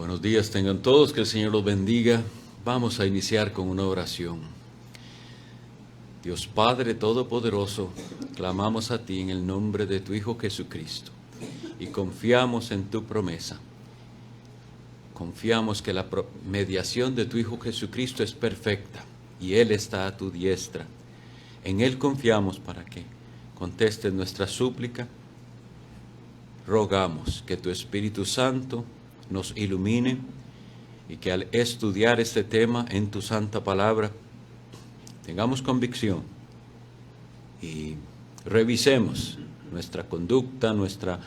Buenos días tengan todos, que el Señor los bendiga. Vamos a iniciar con una oración. Dios Padre Todopoderoso, clamamos a ti en el nombre de tu Hijo Jesucristo y confiamos en tu promesa. Confiamos que la mediación de tu Hijo Jesucristo es perfecta y Él está a tu diestra. En Él confiamos para que contestes nuestra súplica. Rogamos que tu Espíritu Santo nos ilumine y que al estudiar este tema en tu santa palabra tengamos convicción y revisemos nuestra conducta, nuestra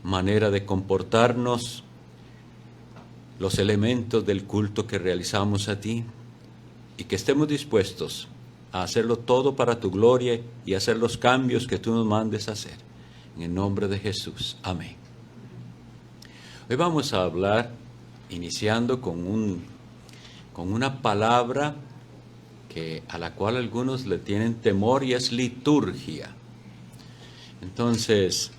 manera de comportarnos, los elementos del culto que realizamos a ti, y que estemos dispuestos a hacerlo todo para tu gloria y hacer los cambios que tú nos mandes hacer. En el nombre de Jesús. Amén. Hoy vamos a hablar, iniciando con una palabra a la cual algunos le tienen temor, y es liturgia. Entonces,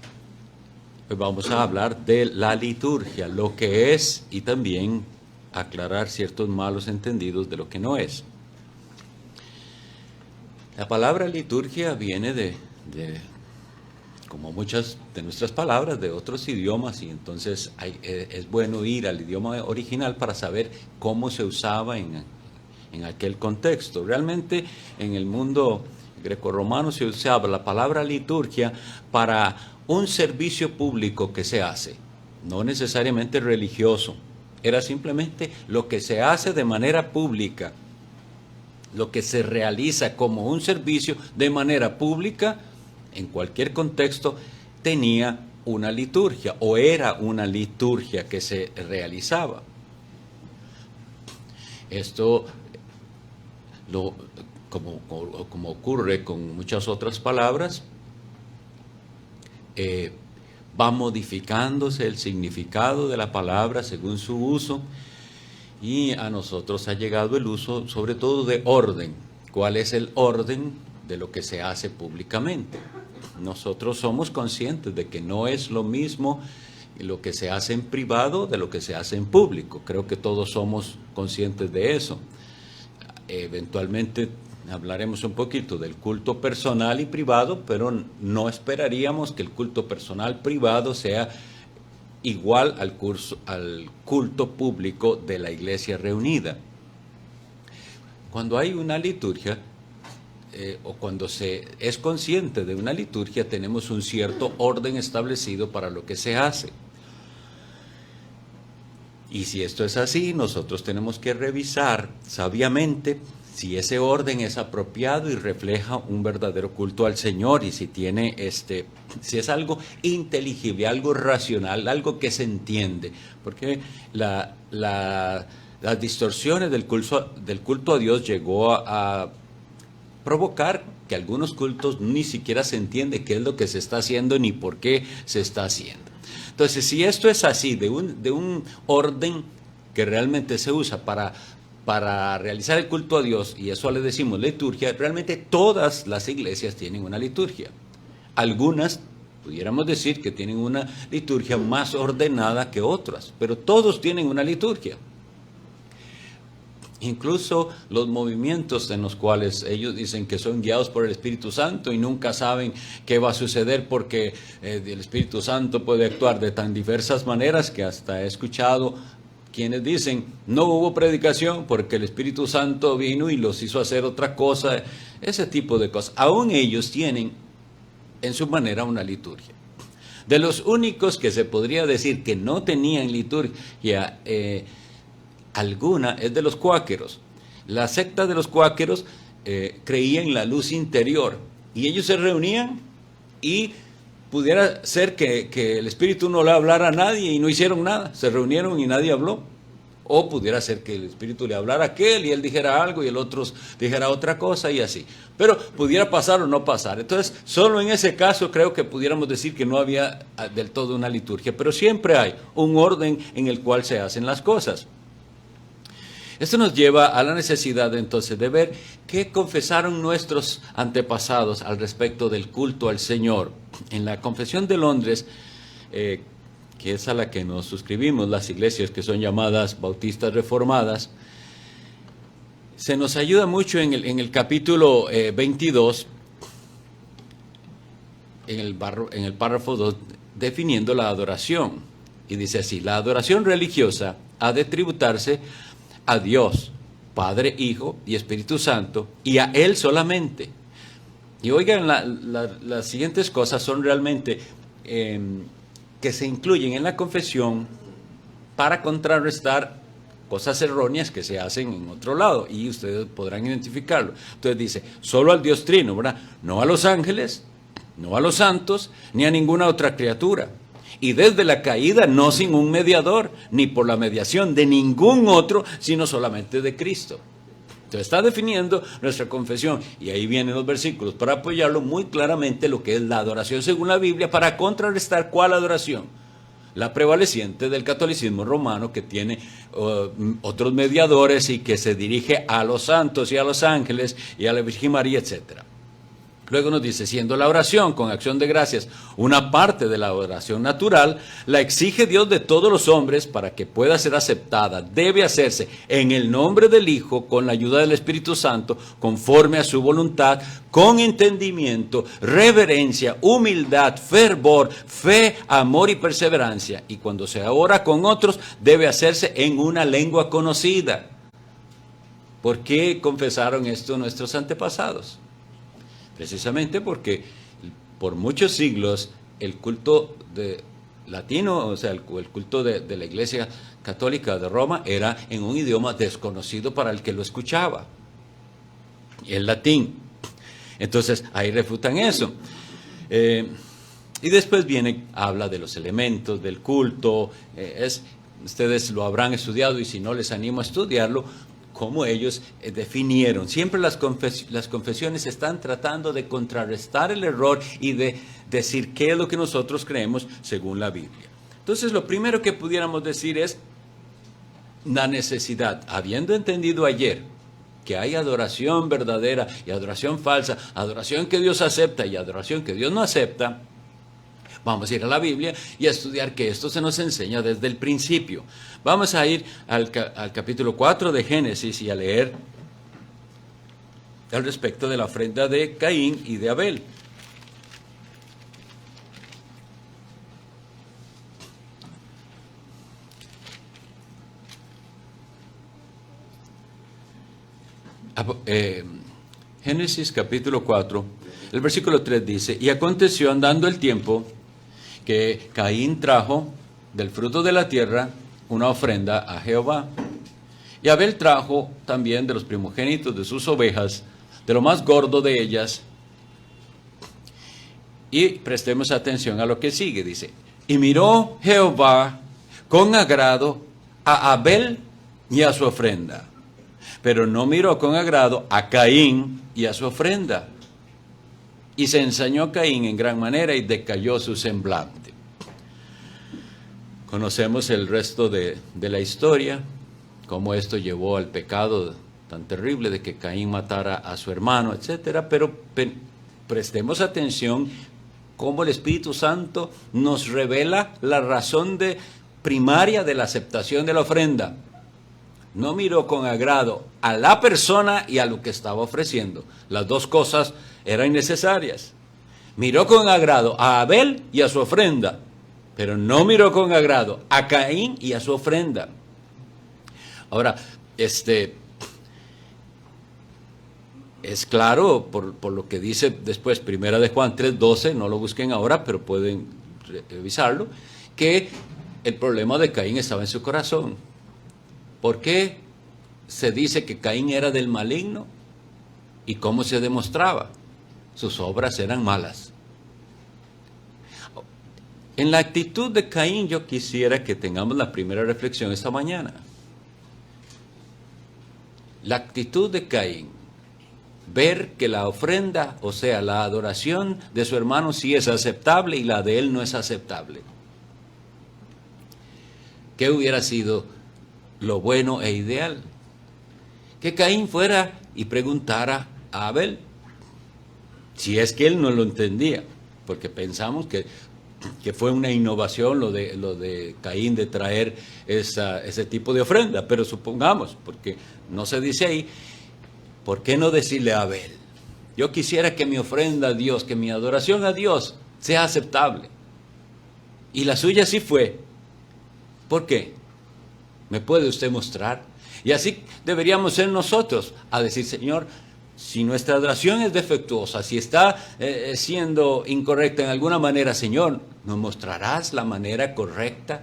hoy vamos a hablar de la liturgia, lo que es, y también aclarar ciertos malos entendidos de lo que no es. La palabra liturgia viene como muchas de nuestras palabras, de otros idiomas, y entonces es bueno ir al idioma original para saber cómo se usaba en aquel contexto. Realmente en el mundo grecorromano se usaba la palabra liturgia para un servicio público que se hace, no necesariamente religioso, era simplemente lo que se hace de manera pública, lo que se realiza como un servicio de manera pública. En cualquier contexto tenía una liturgia o era una liturgia que se realizaba. Esto, como ocurre con muchas otras palabras, va modificándose el significado de la palabra según su uso, y a nosotros ha llegado el uso sobre todo de orden. ¿Cuál es el orden de lo que se hace públicamente? Nosotros somos conscientes de que no es lo mismo lo que se hace en privado de lo que se hace en público. Creo que todos somos conscientes de eso. Eventualmente hablaremos un poquito del culto personal y privado, pero no esperaríamos que el culto personal privado sea igual al culto público de la iglesia reunida. Cuando hay una liturgia, o cuando se es consciente de una liturgia, tenemos un cierto orden establecido para lo que se hace. Y si esto es así, nosotros tenemos que revisar sabiamente si ese orden es apropiado y refleja un verdadero culto al Señor, y si tiene si es algo inteligible, algo racional, algo que se entiende, porque las distorsiones del culto a Dios llegó a provocar que algunos cultos ni siquiera se entiende qué es lo que se está haciendo ni por qué se está haciendo. Entonces, si esto es así, de un orden que realmente se usa para realizar el culto a Dios, y eso le decimos liturgia, realmente todas las iglesias tienen una liturgia. Algunas pudiéramos decir que tienen una liturgia más ordenada que otras, pero todos tienen una liturgia. Incluso los movimientos en los cuales ellos dicen que son guiados por el Espíritu Santo y nunca saben qué va a suceder, porque el Espíritu Santo puede actuar de tan diversas maneras que hasta he escuchado quienes dicen no hubo predicación porque el Espíritu Santo vino y los hizo hacer otra cosa, ese tipo de cosas. Aún ellos tienen en su manera una liturgia. De los únicos que se podría decir que no tenían liturgia alguna es de los cuáqueros. La secta de los cuáqueros creía en la luz interior, y ellos se reunían y pudiera ser que el Espíritu no le hablara a nadie y no hicieron nada, se reunieron y nadie habló. O pudiera ser que el Espíritu le hablara a aquel y él dijera algo y el otro dijera otra cosa, y así. Pero pudiera pasar o no pasar. Entonces, solo en ese caso creo que pudiéramos decir que no había del todo una liturgia, pero siempre hay un orden en el cual se hacen las cosas. Esto nos lleva a la necesidad entonces de ver qué confesaron nuestros antepasados al respecto del culto al Señor. En la Confesión de Londres, que es a la que nos suscribimos, las iglesias que son llamadas bautistas reformadas, se nos ayuda mucho en el capítulo 22, en el párrafo 2, definiendo la adoración. Y dice así: la adoración religiosa ha de tributarse a Dios, Padre, Hijo y Espíritu Santo, y a Él solamente. Y oigan, las siguientes cosas son realmente que se incluyen en la confesión para contrarrestar cosas erróneas que se hacen en otro lado, y ustedes podrán identificarlo. Entonces dice: solo al Dios Trino, ¿verdad? No a los ángeles, no a los santos, ni a ninguna otra criatura. Y desde la caída no sin un mediador, ni por la mediación de ningún otro, sino solamente de Cristo. Entonces está definiendo nuestra confesión, y ahí vienen los versículos para apoyarlo muy claramente, lo que es la adoración según la Biblia, para contrarrestar ¿cuál adoración? La prevaleciente del catolicismo romano, que tiene otros mediadores y que se dirige a los santos y a los ángeles y a la Virgen María, etcétera. Luego nos dice: siendo la oración con acción de gracias una parte de la oración natural, la exige Dios de todos los hombres para que pueda ser aceptada. Debe hacerse en el nombre del Hijo, con la ayuda del Espíritu Santo, conforme a su voluntad, con entendimiento, reverencia, humildad, fervor, fe, amor y perseverancia. Y cuando se ora con otros, debe hacerse en una lengua conocida. ¿Por qué confesaron esto nuestros antepasados? Precisamente porque por muchos siglos el culto latino, o sea, el culto de la Iglesia Católica de Roma, era en un idioma desconocido para el que lo escuchaba, el latín. Entonces ahí refutan eso. Y después habla de los elementos del culto. Ustedes lo habrán estudiado, y si no, les animo a estudiarlo, cómo ellos definieron. Siempre las confesiones están tratando de contrarrestar el error y de decir qué es lo que nosotros creemos según la Biblia. Entonces, lo primero que pudiéramos decir es la necesidad, habiendo entendido ayer que hay adoración verdadera y adoración falsa, adoración que Dios acepta y adoración que Dios no acepta. Vamos a ir a la Biblia y a estudiar que esto se nos enseña desde el principio. Vamos a ir al capítulo 4 de Génesis y a leer al respecto de la ofrenda de Caín y de Abel. Génesis capítulo 4, el versículo 3 dice: y aconteció andando el tiempo que Caín trajo del fruto de la tierra una ofrenda a Jehová. Y Abel trajo también de los primogénitos de sus ovejas, de lo más gordo de ellas. Y prestemos atención a lo que sigue, dice: y miró Jehová con agrado a Abel y a su ofrenda, pero no miró con agrado a Caín y a su ofrenda. Y se ensañó Caín en gran manera y decayó su semblante. Conocemos el resto de la historia, cómo esto llevó al pecado tan terrible de que Caín matara a su hermano, etcétera. Pero prestemos atención cómo el Espíritu Santo nos revela la razón primaria de la aceptación de la ofrenda. No miró con agrado a la persona y a lo que estaba ofreciendo. Las dos cosas eran necesarias. Miró con agrado a Abel y a su ofrenda, pero no miró con agrado a Caín y a su ofrenda. Ahora, es claro por lo que dice después, Primera de Juan 3:12, no lo busquen ahora, pero pueden revisarlo, que el problema de Caín estaba en su corazón. ¿Por qué se dice que Caín era del maligno? ¿Y cómo se demostraba? Sus obras eran malas. En la actitud de Caín yo quisiera que tengamos la primera reflexión esta mañana. La actitud de Caín, ver que la ofrenda, o sea, la adoración de su hermano sí es aceptable y la de él no es aceptable. ¿Qué hubiera sido lo bueno e ideal? Que Caín fuera y preguntara a Abel, si es que él no lo entendía, porque pensamos que que fue una innovación lo de Caín de traer ese tipo de ofrenda, pero supongamos, porque no se dice ahí, ¿por qué no decirle a Abel? Yo quisiera que mi ofrenda a Dios, que mi adoración a Dios sea aceptable. Y la suya sí fue. ¿Por qué? ¿Me puede usted mostrar? Y así deberíamos ser nosotros, a decir, Señor, si nuestra adoración es defectuosa, si está siendo incorrecta en alguna manera, Señor, ¿nos mostrarás la manera correcta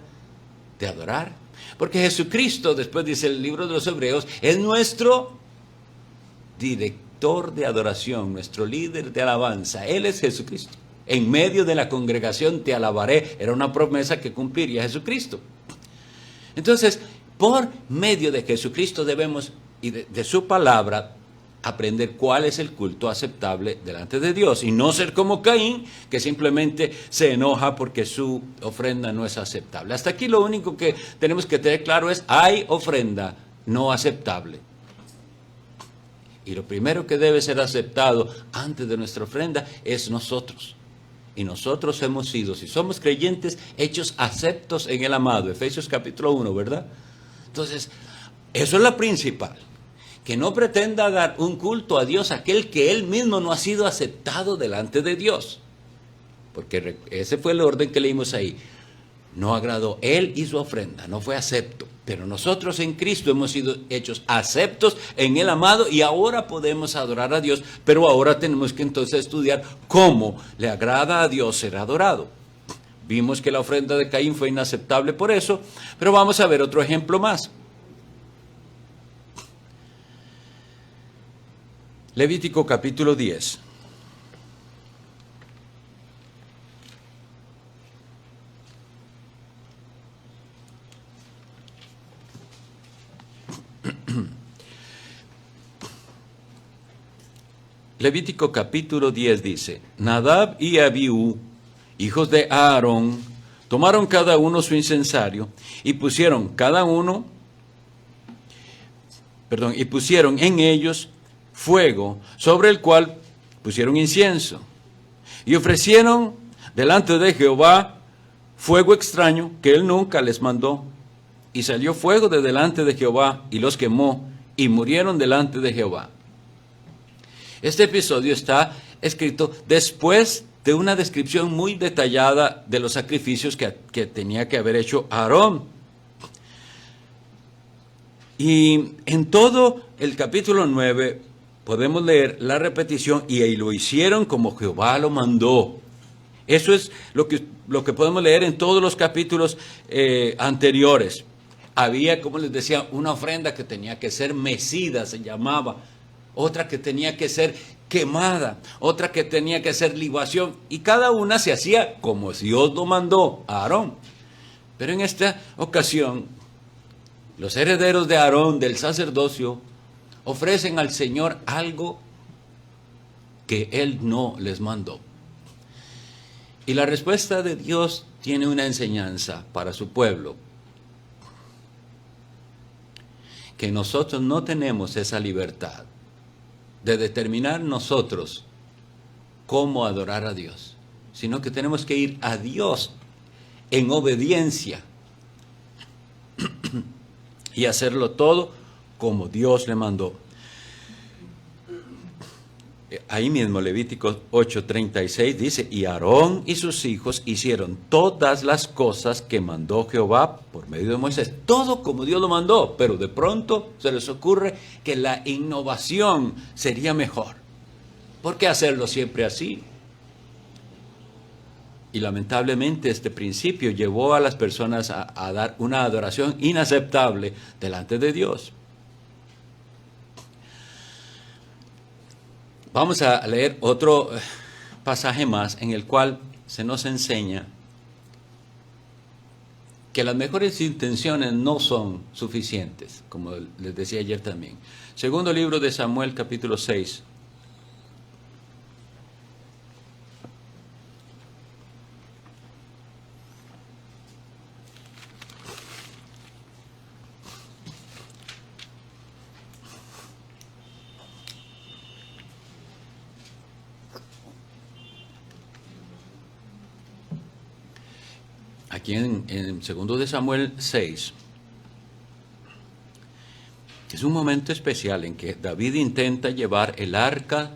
de adorar? Porque Jesucristo, después dice el libro de los Hebreos, es nuestro director de adoración, nuestro líder de alabanza. Él es Jesucristo. En medio de la congregación te alabaré. Era una promesa que cumpliría Jesucristo. Entonces, por medio de Jesucristo debemos, y de su palabra, aprender cuál es el culto aceptable delante de Dios. Y no ser como Caín, que simplemente se enoja porque su ofrenda no es aceptable. Hasta aquí lo único que tenemos que tener claro es, hay ofrenda no aceptable. Y lo primero que debe ser aceptado antes de nuestra ofrenda es nosotros. Y nosotros hemos sido, si somos creyentes, hechos aceptos en el amado. Efesios capítulo 1, ¿verdad? Entonces, eso es lo principal. Que no pretenda dar un culto a Dios aquel que él mismo no ha sido aceptado delante de Dios. Porque ese fue el orden que leímos ahí. No agradó él y su ofrenda, no fue acepto. Pero nosotros en Cristo hemos sido hechos aceptos en el amado y ahora podemos adorar a Dios, pero ahora tenemos que entonces estudiar cómo le agrada a Dios ser adorado. Vimos que la ofrenda de Caín fue inaceptable por eso, pero vamos a ver otro ejemplo más. Levítico capítulo 10. Levítico capítulo 10 dice, Nadab y Abiú, hijos de Aarón, tomaron cada uno su incensario y pusieron en ellos fuego, sobre el cual pusieron incienso. Y ofrecieron delante de Jehová fuego extraño que él nunca les mandó. Y salió fuego de delante de Jehová y los quemó y murieron delante de Jehová. Este episodio está escrito después de una descripción muy detallada de los sacrificios que tenía que haber hecho Aarón. Y en todo el capítulo 9 podemos leer la repetición y lo hicieron como Jehová lo mandó. Eso es lo que podemos leer en todos los capítulos anteriores. Había, como les decía, una ofrenda que tenía que ser mecida, se llamaba. Otra que tenía que ser quemada, otra que tenía que ser libación, y cada una se hacía como Dios lo mandó a Aarón. Pero en esta ocasión, los herederos de Aarón, del sacerdocio, ofrecen al Señor algo que Él no les mandó. Y la respuesta de Dios tiene una enseñanza para su pueblo, que nosotros no tenemos esa libertad de determinar nosotros cómo adorar a Dios, sino que tenemos que ir a Dios en obediencia y hacerlo todo como Dios le mandó. Ahí mismo Levítico 8:36 dice, y Aarón y sus hijos hicieron todas las cosas que mandó Jehová por medio de Moisés. Todo como Dios lo mandó, pero de pronto se les ocurre que la innovación sería mejor. ¿Por qué hacerlo siempre así? Y lamentablemente este principio llevó a las personas a dar una adoración inaceptable delante de Dios. Vamos a leer otro pasaje más en el cual se nos enseña que las mejores intenciones no son suficientes, como les decía ayer también. Segundo libro de Samuel, capítulo 6. aquí en 2 de Samuel 6, es un momento especial en que David intenta llevar el arca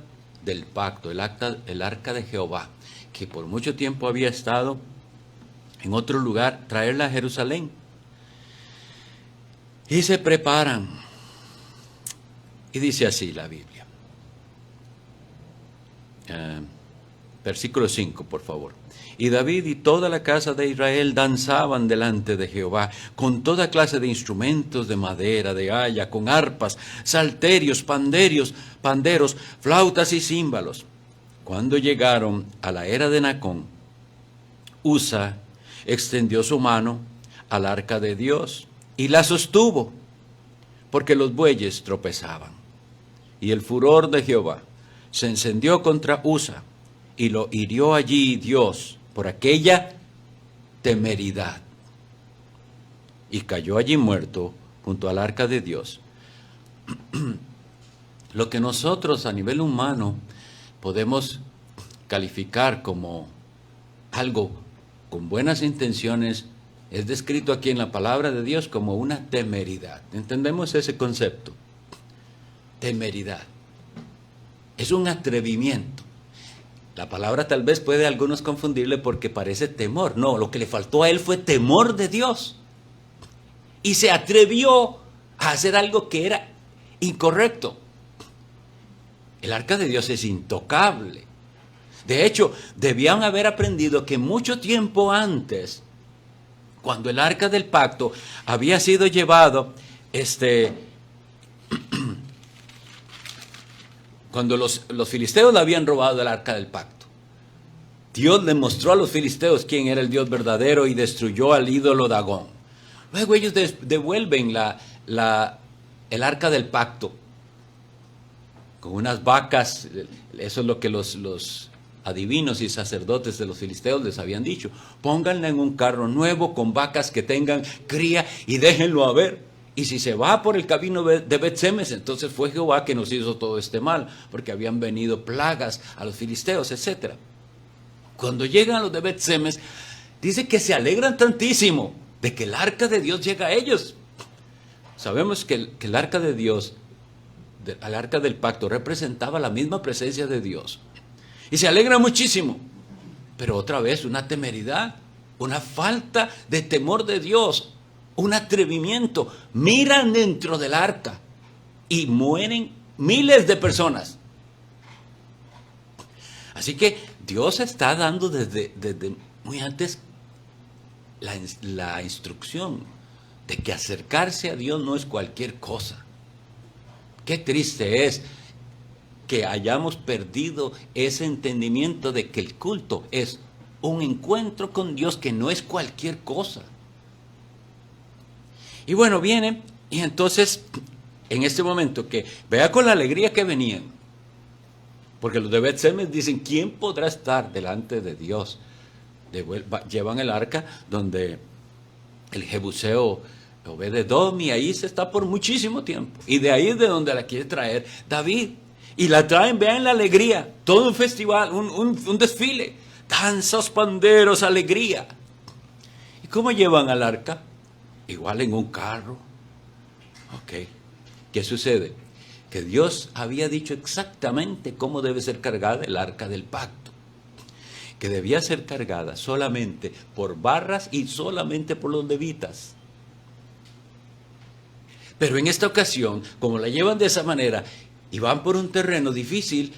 del pacto, el arca de Jehová, que por mucho tiempo había estado en otro lugar, traerla a Jerusalén. Y se preparan. Y dice así la Biblia. Versículo 5, por favor. Y David y toda la casa de Israel danzaban delante de Jehová con toda clase de instrumentos de madera, de haya, con arpas, salterios, panderos, flautas y címbalos. Cuando llegaron a la era de Nacón, Usa extendió su mano al arca de Dios y la sostuvo, porque los bueyes tropezaban. Y el furor de Jehová se encendió contra Usa, y lo hirió allí Dios por aquella temeridad. Y cayó allí muerto junto al arca de Dios. Lo que nosotros a nivel humano podemos calificar como algo con buenas intenciones, es descrito aquí en la palabra de Dios como una temeridad. ¿Entendemos ese concepto? Temeridad. Es un atrevimiento. La palabra tal vez puede a algunos confundirle porque parece temor. No, lo que le faltó a él fue temor de Dios. Y se atrevió a hacer algo que era incorrecto. El arca de Dios es intocable. De hecho, debían haber aprendido que mucho tiempo antes, cuando el arca del pacto había sido llevado, cuando los filisteos le habían robado el arca del pacto, Dios le mostró a los filisteos quién era el Dios verdadero y destruyó al ídolo Dagón. Luego ellos devuelven el arca del pacto con unas vacas. Eso es lo que los adivinos y sacerdotes de los filisteos les habían dicho. Pónganla en un carro nuevo con vacas que tengan cría y déjenlo a ver. Y si se va por el camino de Bet-Semes, entonces fue Jehová que nos hizo todo este mal, porque habían venido plagas a los filisteos, etc. Cuando llegan los de Bet-Semes, dice que se alegran tantísimo de que el arca de Dios llega a ellos. Sabemos que el arca de Dios, el arca del pacto, representaba la misma presencia de Dios. Y se alegra muchísimo, pero otra vez una temeridad, una falta de temor de Dios, un atrevimiento. Miran dentro del arca y mueren miles de personas. Así que Dios está dando desde muy antes la instrucción de que acercarse a Dios no es cualquier cosa. Qué triste es que hayamos perdido ese entendimiento de que el culto es un encuentro con Dios, que no es cualquier cosa. Y bueno, viene, y entonces, en este momento, que vea con la alegría que venían, porque los de Bet-Semes dicen, ¿quién podrá estar delante de Dios? Llevan el arca donde el jebuseo Obed-Edom, y ahí se está por muchísimo tiempo. Y de ahí es de donde la quiere traer David. Y la traen, vean la alegría, todo un festival, un desfile, danzas, panderos, alegría. ¿Y cómo llevan al arca? Igual en un carro. Ok. ¿Qué sucede? Que Dios había dicho exactamente cómo debe ser cargada el arca del pacto. Que debía ser cargada solamente por barras y solamente por los levitas. Pero en esta ocasión, como la llevan de esa manera y van por un terreno difícil,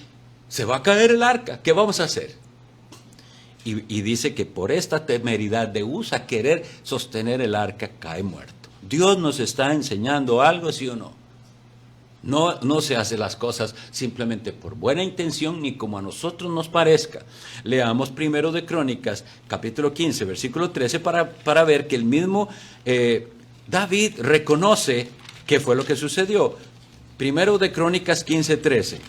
se va a caer el arca. ¿Qué vamos a hacer? Y dice que por esta temeridad de Usa querer sostener el arca, cae muerto. Dios nos está enseñando algo, ¿sí o no? No se hace las cosas simplemente por buena intención ni como a nosotros nos parezca. Leamos primero de Crónicas, capítulo 15, versículo 13, para ver que el mismo David reconoce qué fue lo que sucedió. Primero de Crónicas 15, 13.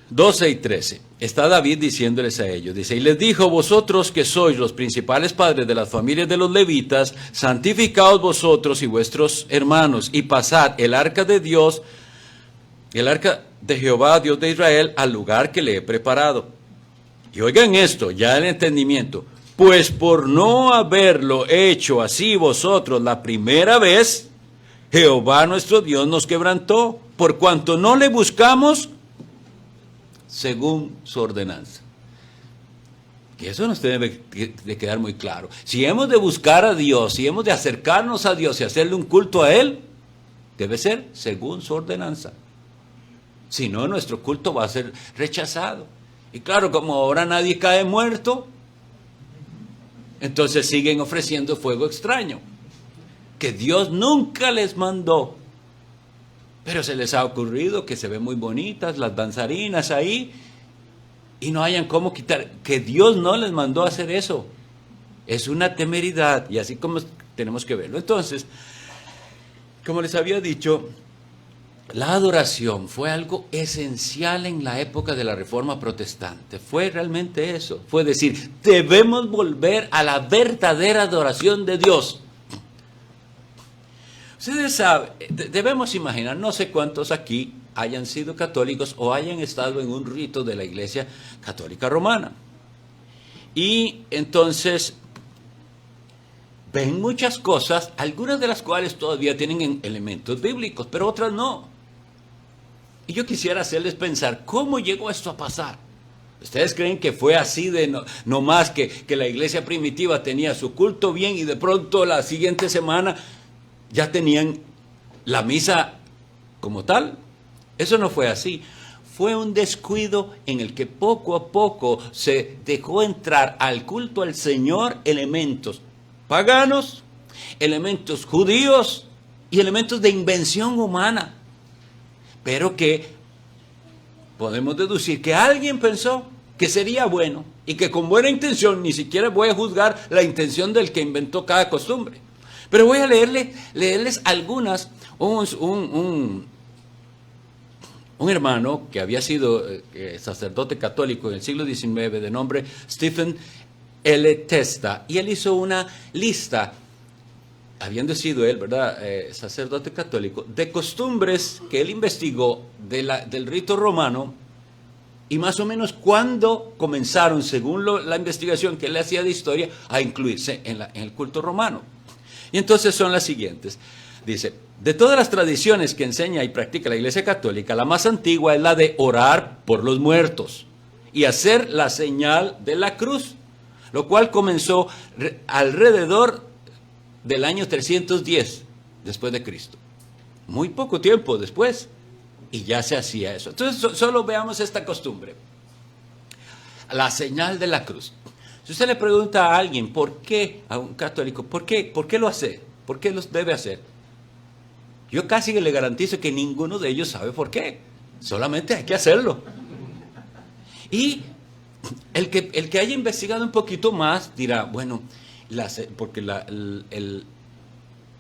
12 y 13. Está David diciéndoles a ellos, dice, y les dijo, vosotros que sois los principales padres de las familias de los levitas, santificaos vosotros y vuestros hermanos, y pasad el arca de Dios el arca de Jehová, Dios de Israel, al lugar que le he preparado. Y oigan esto, ya el entendimiento. Pues por no haberlo hecho así vosotros la primera vez, Jehová nuestro Dios nos quebrantó, por cuanto no le buscamos según su ordenanza. Que eso nos debe de quedar muy claro. Si hemos de buscar a Dios, si hemos de acercarnos a Dios y hacerle un culto a Él, debe ser según su ordenanza. Si no, nuestro culto va a ser rechazado. Y claro, como ahora nadie cae muerto, entonces siguen ofreciendo fuego extraño, que Dios nunca les mandó. Pero se les ha ocurrido que se ven muy bonitas las danzarinas ahí, y no hayan cómo quitar, que Dios no les mandó a hacer eso. Es una temeridad, y así como tenemos que verlo. Entonces, como les había dicho, la adoración fue algo esencial en la época de la Reforma Protestante. Fue realmente eso. Fue decir, debemos volver a la verdadera adoración de Dios. Ustedes saben, debemos imaginar, no sé cuántos aquí hayan sido católicos o hayan estado en un rito de la Iglesia Católica Romana. Y entonces ven muchas cosas, algunas de las cuales todavía tienen elementos bíblicos, pero otras no. Y yo quisiera hacerles pensar, ¿cómo llegó esto a pasar? ¿Ustedes creen que fue así de no más que la iglesia primitiva tenía su culto bien y de pronto la siguiente semana ya tenían la misa como tal? Eso no fue así. Fue un descuido en el que poco a poco se dejó entrar al culto al Señor elementos paganos, elementos judíos y elementos de invención humana. Pero que podemos deducir que alguien pensó que sería bueno y que con buena intención, ni siquiera voy a juzgar la intención del que inventó cada costumbre, pero voy a leerles algunas. Un hermano que había sido sacerdote católico en el siglo XIX de nombre Stephen L. Testa, y él hizo una lista, habiendo sido él, ¿verdad?, sacerdote católico, de costumbres que él investigó del rito romano y más o menos cuándo comenzaron, según la investigación que él hacía de historia, a incluirse en el culto romano. Y entonces son las siguientes. Dice, de todas las tradiciones que enseña y practica la Iglesia Católica, la más antigua es la de orar por los muertos y hacer la señal de la cruz, lo cual comenzó alrededor del año 310 después de Cristo. Muy poco tiempo después, y ya se hacía eso. Entonces, solo veamos esta costumbre. La señal de la cruz. Si usted le pregunta a alguien, ¿por qué? A un católico, ¿por qué lo hace? ¿Por qué los debe hacer? Yo casi que le garantizo que ninguno de ellos sabe por qué. Solamente hay que hacerlo. Y el que haya investigado un poquito más dirá, bueno, porque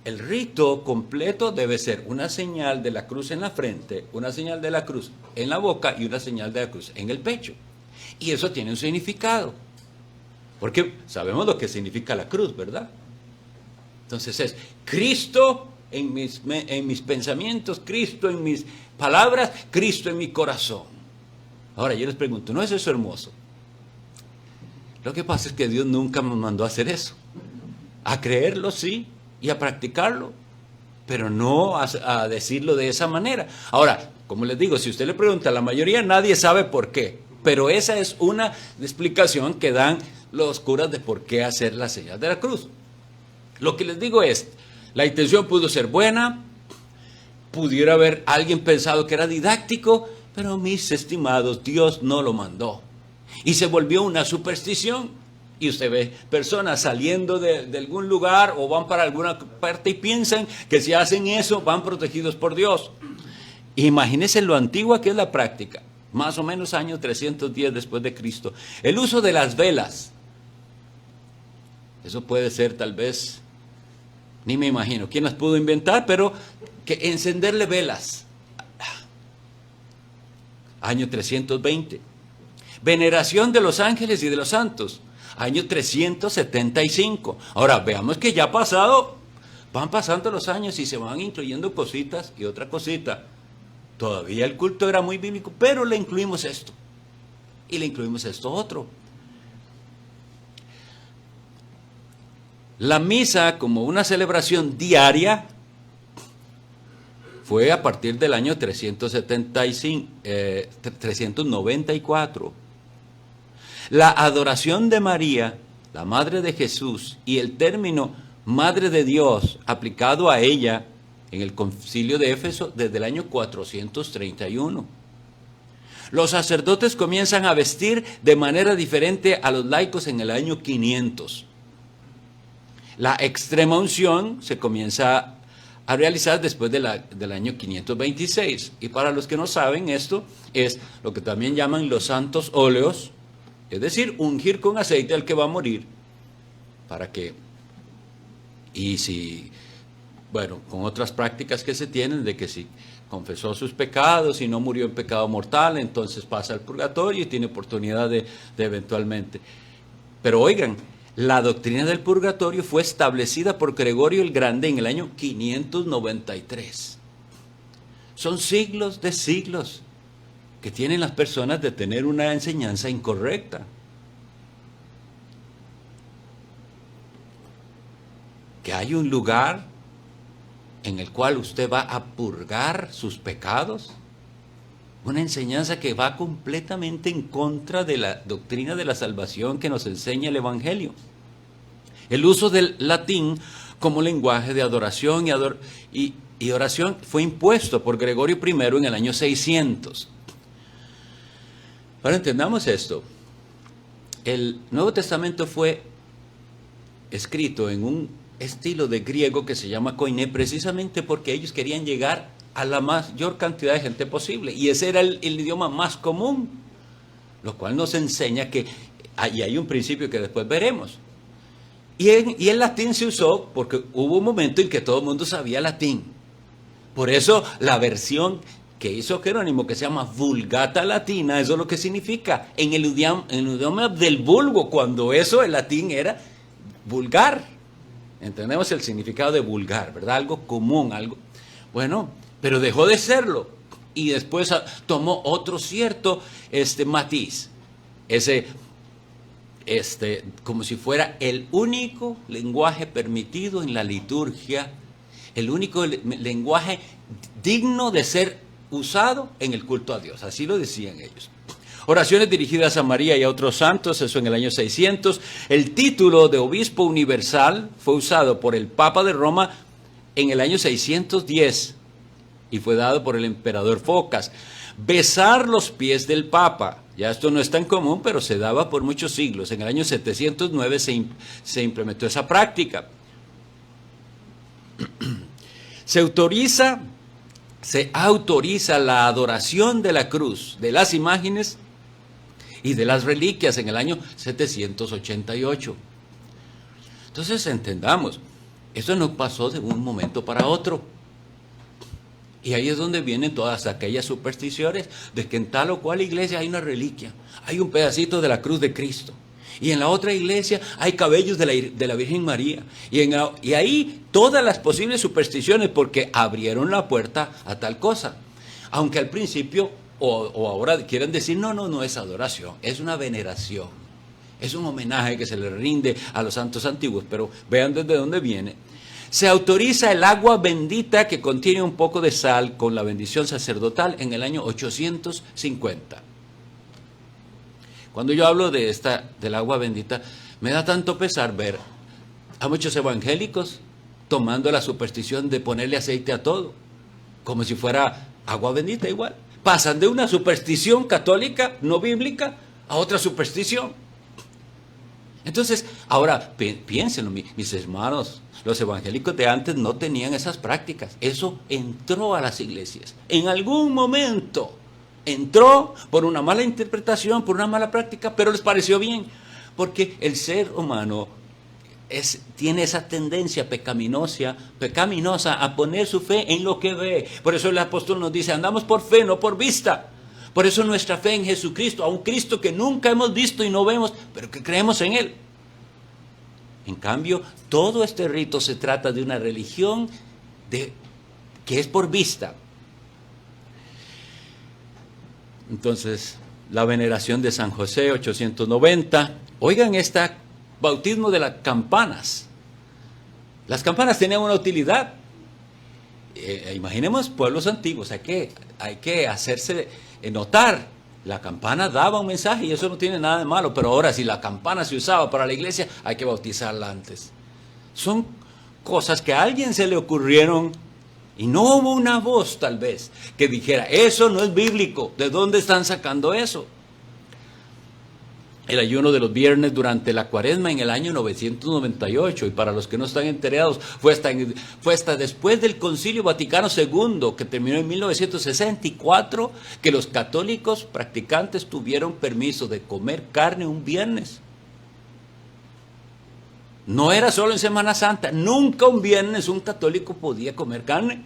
el rito completo debe ser una señal de la cruz en la frente, una señal de la cruz en la boca y una señal de la cruz en el pecho. Y eso tiene un significado. Porque sabemos lo que significa la cruz, ¿verdad? Entonces es Cristo en mis pensamientos, Cristo en mis palabras, Cristo en mi corazón. Ahora yo les pregunto, ¿no es eso hermoso? Lo que pasa es que Dios nunca nos mandó a hacer eso. A creerlo sí y a practicarlo, pero no a decirlo de esa manera. Ahora, como les digo, si usted le pregunta a la mayoría, nadie sabe por qué. Pero esa es una explicación que dan los curas de por qué hacer la señal de la cruz. Lo que les digo es, la intención pudo ser buena, pudiera haber alguien pensado que era didáctico, pero mis estimados, Dios no lo mandó. Y se volvió una superstición. Y usted ve personas saliendo de algún lugar o van para alguna parte y piensan que si hacen eso van protegidos por Dios. Imagínense lo antigua que es la práctica. Más o menos año 310 después de Cristo. El uso de las velas. Eso puede ser tal vez, ni me imagino quién las pudo inventar, pero que encenderle velas. Año 320. Veneración de los ángeles y de los santos. Año 375. Ahora, veamos que ya ha pasado, van pasando los años y se van incluyendo cositas y otra cosita. Todavía el culto era muy bíblico, pero le incluimos esto. Y le incluimos esto otro. La misa como una celebración diaria fue a partir del año 394. La adoración de María, la Madre de Jesús, y el término Madre de Dios aplicado a ella en el Concilio de Éfeso desde el año 431. Los sacerdotes comienzan a vestir de manera diferente a los laicos en el año 500. La extrema unción se comienza a realizar después del año 526. Y para los que no saben, esto es lo que también llaman los santos óleos, es decir, ungir con aceite al que va a morir, para que, y si, bueno, con otras prácticas que se tienen, de que si confesó sus pecados y no murió en pecado mortal, entonces pasa al purgatorio y tiene oportunidad de eventualmente. Pero oigan, la doctrina del purgatorio fue establecida por Gregorio el Grande en el año 593. Son siglos de siglos que tienen las personas de tener una enseñanza incorrecta. Que hay un lugar en el cual usted va a purgar sus pecados. Una enseñanza que va completamente en contra de la doctrina de la salvación que nos enseña el Evangelio. El uso del latín como lenguaje de adoración y oración fue impuesto por Gregorio I en el año 600. Ahora entendamos esto. El Nuevo Testamento fue escrito en un estilo de griego que se llama koiné, precisamente porque ellos querían llegar a la mayor cantidad de gente posible, y ese era el idioma más común, lo cual nos enseña que ahí hay un principio que después veremos. Y el latín se usó porque hubo un momento en que todo el mundo sabía latín. Por eso la versión que hizo Jerónimo, que se llama Vulgata Latina, eso es lo que significa en el idioma del vulgo, cuando eso el latín era vulgar. Entendemos el significado de vulgar, ¿verdad? Algo común, algo... Bueno, pero dejó de serlo y después tomó otro cierto matiz, como si fuera el único lenguaje permitido en la liturgia, el único lenguaje digno de ser usado en el culto a Dios, así lo decían ellos. Oraciones dirigidas a María y a otros santos, eso en el año 600. El título de obispo universal fue usado por el Papa de Roma en el año 610 y fue dado por el emperador Focas. Besar los pies del Papa, ya esto no es tan común, pero se daba por muchos siglos. En el año 709 se implementó esa práctica. Se autoriza la adoración de la cruz, de las imágenes y de las reliquias en el año 788. Entonces entendamos, esto no pasó de un momento para otro. Y ahí es donde vienen todas aquellas supersticiones de que en tal o cual iglesia hay una reliquia, hay un pedacito de la cruz de Cristo. Y en la otra iglesia hay cabellos de la Virgen María. Y ahí todas las posibles supersticiones, porque abrieron la puerta a tal cosa. Aunque al principio o ahora quieran decir, no es adoración, es una veneración. Es un homenaje que se le rinde a los santos antiguos, pero vean desde dónde viene. Se autoriza el agua bendita que contiene un poco de sal con la bendición sacerdotal en el año 850. Cuando yo hablo del agua bendita, me da tanto pesar ver a muchos evangélicos tomando la superstición de ponerle aceite a todo, como si fuera agua bendita igual. Pasan de una superstición católica, no bíblica, a otra superstición. Entonces, ahora piénsenlo, mis hermanos, los evangélicos de antes no tenían esas prácticas. Eso entró a las iglesias. En algún momento entró por una mala interpretación, por una mala práctica, pero les pareció bien. Porque el ser humano tiene esa tendencia pecaminosa a poner su fe en lo que ve. Por eso el apóstol nos dice, andamos por fe, no por vista. Por eso nuestra fe en Jesucristo, a un Cristo que nunca hemos visto y no vemos, pero que creemos en Él. En cambio, todo este rito se trata de una religión que es por vista. Entonces, la veneración de San José, 890. Oigan este bautismo de las campanas. Las campanas tenían una utilidad. Imaginemos pueblos antiguos, hay que hacerse notar. La campana daba un mensaje y eso no tiene nada de malo, pero ahora si la campana se usaba para la iglesia, hay que bautizarla antes. Son cosas que a alguien se le ocurrieron y no hubo una voz tal vez que dijera, eso no es bíblico, ¿de dónde están sacando eso? El ayuno de los viernes durante la Cuaresma en el año 998, y para los que no están enterados, fue hasta después del Concilio Vaticano II, que terminó en 1964, que los católicos practicantes tuvieron permiso de comer carne un viernes. No era solo en Semana Santa, nunca un viernes un católico podía comer carne.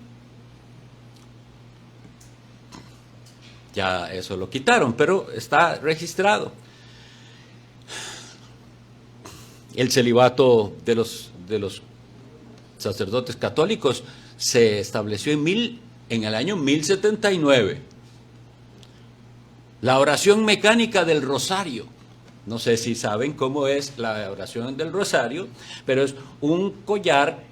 Ya eso lo quitaron, pero está registrado. El celibato de los sacerdotes católicos se estableció en el año 1079. La oración mecánica del rosario. No sé si saben cómo es la oración del rosario, pero es un collar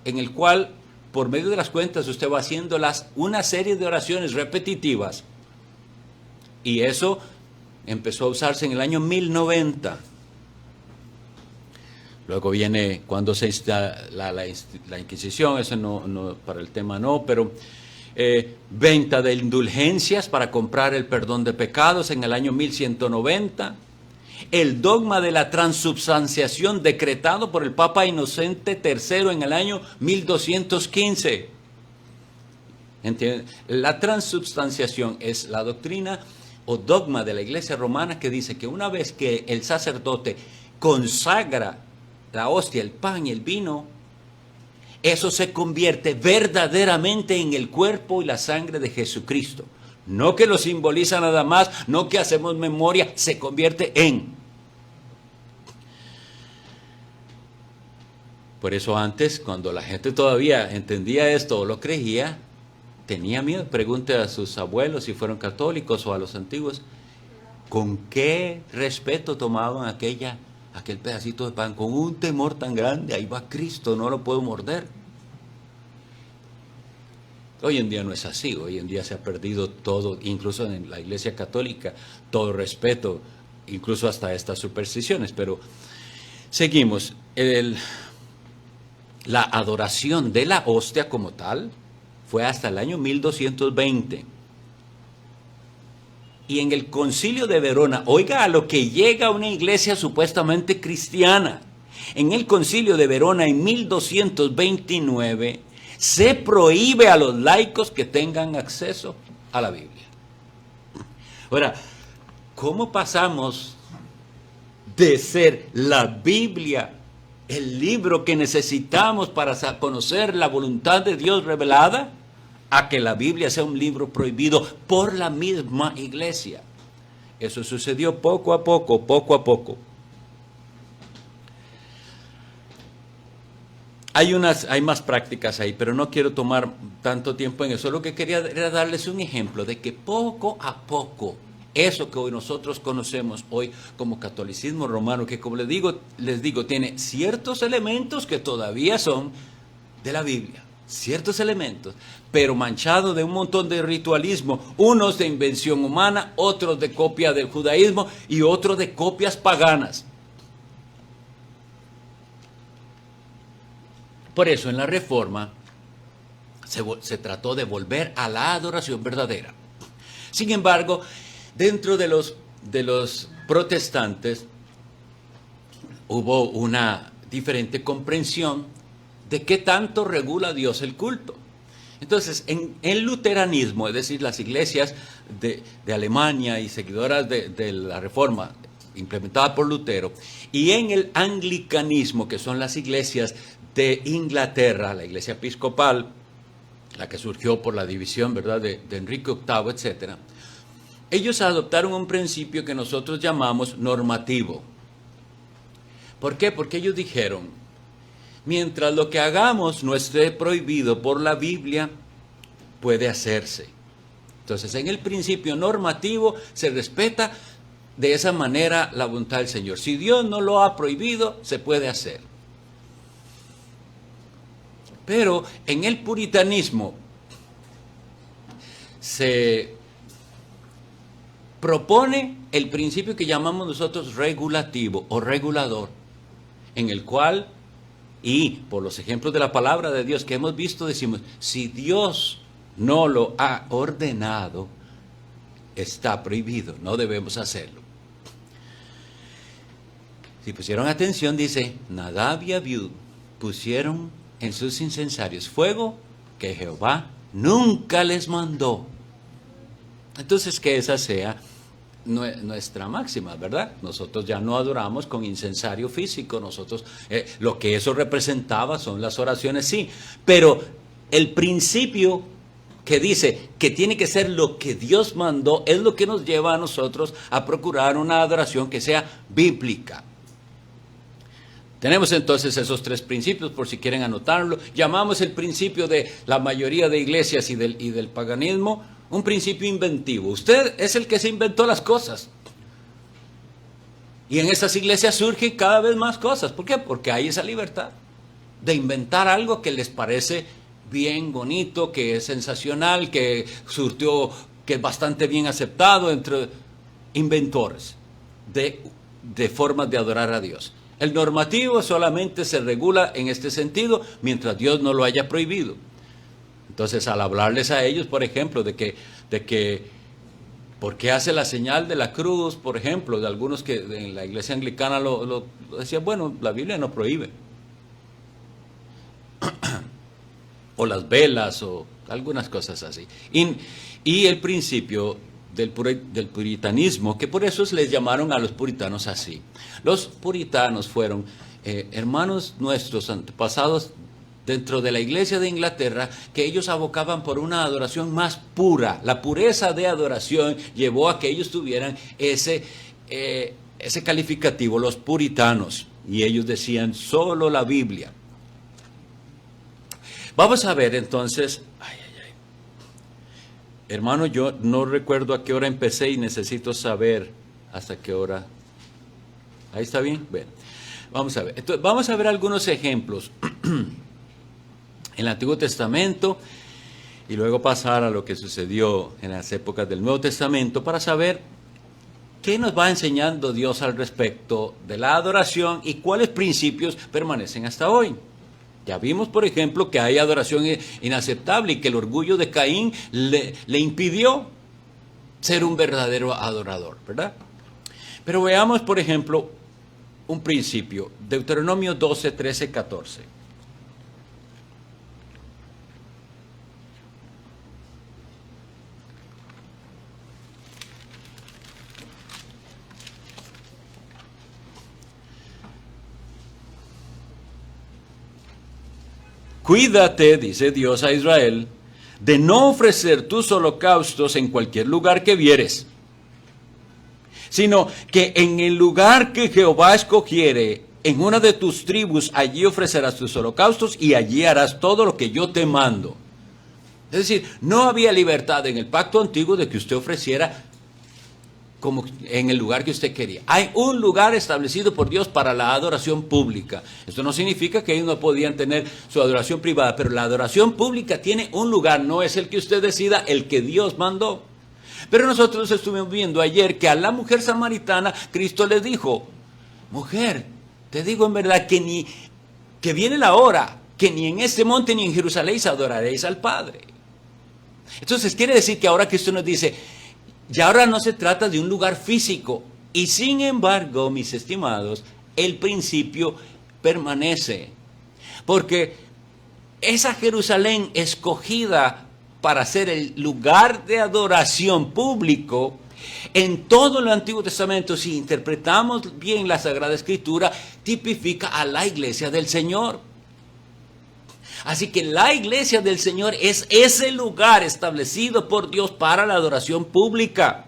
en el cual, por medio de las cuentas, usted va haciendo una serie de oraciones repetitivas. Y eso empezó a usarse en el año 1090. Luego viene cuando se instala la Inquisición, eso no para el tema no, pero venta de indulgencias para comprar el perdón de pecados en el año 1190. El dogma de la transubstanciación decretado por el Papa Inocente III en el año 1215. ¿Entienden? La transubstanciación es la doctrina o dogma de la Iglesia romana que dice que una vez que el sacerdote consagra la hostia, el pan y el vino, eso se convierte verdaderamente en el cuerpo y la sangre de Jesucristo. No que lo simboliza nada más, no que hacemos memoria, se convierte en. Por eso antes, cuando la gente todavía entendía esto o lo creía, tenía miedo. Pregunte a sus abuelos si fueron católicos o a los antiguos, ¿con qué respeto tomaban aquel pedacito de pan? Con un temor tan grande, ahí va Cristo, no lo puedo morder. Hoy en día no es así, hoy en día se ha perdido todo, incluso en la Iglesia Católica, todo respeto, incluso hasta estas supersticiones, pero seguimos. La adoración de la hostia como tal fue hasta el año 1220. Y en el Concilio de Verona, oiga a lo que llega una iglesia supuestamente cristiana. En el Concilio de Verona en 1229 se prohíbe a los laicos que tengan acceso a la Biblia. Ahora, ¿cómo pasamos de ser la Biblia, el libro que necesitamos para conocer la voluntad de Dios revelada, a que la Biblia sea un libro prohibido por la misma iglesia? Eso sucedió poco a poco, poco a poco. Hay más prácticas ahí, pero no quiero tomar tanto tiempo en eso. Lo que quería era darles un ejemplo de que poco a poco, eso que hoy nosotros conocemos hoy como catolicismo romano, que como les digo, tiene ciertos elementos que todavía son de la Biblia, ciertos elementos, pero manchado de un montón de ritualismo, unos de invención humana, otros de copia del judaísmo y otros de copias paganas. Por eso en la Reforma se trató de volver a la adoración verdadera. Sin embargo, dentro de los protestantes hubo una diferente comprensión de qué tanto regula Dios el culto. Entonces, en el luteranismo, es decir, las iglesias de Alemania y seguidoras de la Reforma implementada por Lutero, y en el anglicanismo, que son las iglesias de Inglaterra, la iglesia episcopal, la que surgió por la división, ¿verdad?, de Enrique VIII, etc., ellos adoptaron un principio que nosotros llamamos normativo. ¿Por qué? Porque ellos dijeron, mientras lo que hagamos no esté prohibido por la Biblia, puede hacerse. Entonces, en el principio normativo se respeta de esa manera la voluntad del Señor. Si Dios no lo ha prohibido, se puede hacer. Pero en el puritanismo se propone el principio que llamamos nosotros regulativo o regulador, en el cual, y por los ejemplos de la palabra de Dios que hemos visto, decimos, si Dios no lo ha ordenado, está prohibido, no debemos hacerlo. Si pusieron atención, dice, Nadab y Abiú pusieron en sus incensarios fuego que Jehová nunca les mandó. Entonces, que esa sea nuestra máxima, ¿verdad? Nosotros ya no adoramos con incensario físico, nosotros, lo que eso representaba son las oraciones, sí, pero el principio que dice que tiene que ser lo que Dios mandó, es lo que nos lleva a nosotros a procurar una adoración que sea bíblica. Tenemos entonces esos tres principios, por si quieren anotarlo. Llamamos el principio de la mayoría de iglesias y del paganismo un principio inventivo. Usted es el que se inventó las cosas. Y en esas iglesias surgen cada vez más cosas. ¿Por qué? Porque hay esa libertad de inventar algo que les parece bien bonito, que es sensacional, que surtió, que es bastante bien aceptado entre inventores de formas de adorar a Dios. El normativo solamente se regula en este sentido mientras Dios no lo haya prohibido. Entonces, al hablarles a ellos, por ejemplo, de que ¿por qué hace la señal de la cruz? Por ejemplo, de algunos que en la iglesia anglicana lo decían, bueno, la Biblia no prohíbe. O las velas, o algunas cosas así. Y el principio del puritanismo, que por eso les llamaron a los puritanos así. Los puritanos fueron hermanos nuestros antepasados dentro de la iglesia de Inglaterra, que ellos abocaban por una adoración más pura. La pureza de adoración llevó a que ellos tuvieran ese calificativo, los puritanos, y ellos decían solo la Biblia. Vamos a ver entonces, hermano, yo no recuerdo a qué hora empecé y necesito saber hasta qué hora. ¿Ahí está bien? Bueno, vamos a ver. Entonces, vamos a ver algunos ejemplos en el Antiguo Testamento y luego pasar a lo que sucedió en las épocas del Nuevo Testamento para saber qué nos va enseñando Dios al respecto de la adoración y cuáles principios permanecen hasta hoy. Ya vimos, por ejemplo, que hay adoración inaceptable y que el orgullo de Caín le impidió ser un verdadero adorador, ¿verdad? Pero veamos, por ejemplo, un principio. Deuteronomio 12, 13, 14. Cuídate, dice Dios a Israel, de no ofrecer tus holocaustos en cualquier lugar que vieres, sino que en el lugar que Jehová escogiere, en una de tus tribus, allí ofrecerás tus holocaustos y allí harás todo lo que yo te mando. Es decir, no había libertad en el pacto antiguo de que usted ofreciera como en el lugar que usted quería. Hay un lugar establecido por Dios para la adoración pública. Esto no significa que ellos no podían tener su adoración privada, pero la adoración pública tiene un lugar, no es el que usted decida, el que Dios mandó. Pero nosotros estuvimos viendo ayer que a la mujer samaritana Cristo le dijo, mujer, te digo en verdad que viene la hora que ni en este monte ni en Jerusalén adoraréis al Padre. Entonces quiere decir que ahora Cristo nos dice, y ahora no se trata de un lugar físico. Y sin embargo, mis estimados, el principio permanece. Porque esa Jerusalén escogida para ser el lugar de adoración público, en todo el Antiguo Testamento, si interpretamos bien la Sagrada Escritura, tipifica a la iglesia del Señor. Así que la iglesia del Señor es ese lugar establecido por Dios para la adoración pública.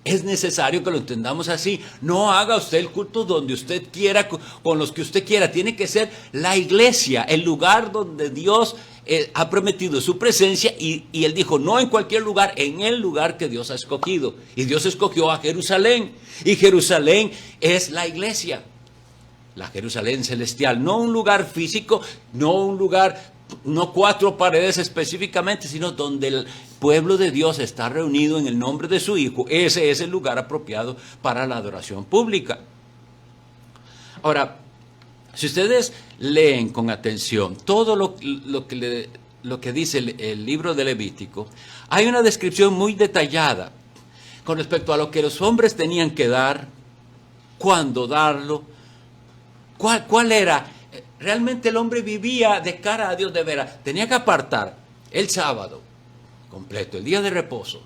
Es necesario que lo entendamos así. No haga usted el culto donde usted quiera, con los que usted quiera. Tiene que ser la iglesia, el lugar donde Dios ha prometido su presencia. Y Él dijo, no en cualquier lugar, en el lugar que Dios ha escogido. Y Dios escogió a Jerusalén. Y Jerusalén es la iglesia. La Jerusalén celestial. No un lugar físico, no un lugar, no 4 paredes específicamente, sino donde el pueblo de Dios está reunido en el nombre de su Hijo. Ese es el lugar apropiado para la adoración pública. Ahora, si ustedes leen con atención todo lo que dice el libro de Levítico, hay una descripción muy detallada con respecto a lo que los hombres tenían que dar, cuándo darlo, cuál era. Realmente el hombre vivía de cara a Dios de veras. Tenía que apartar el sábado completo, el día de reposo.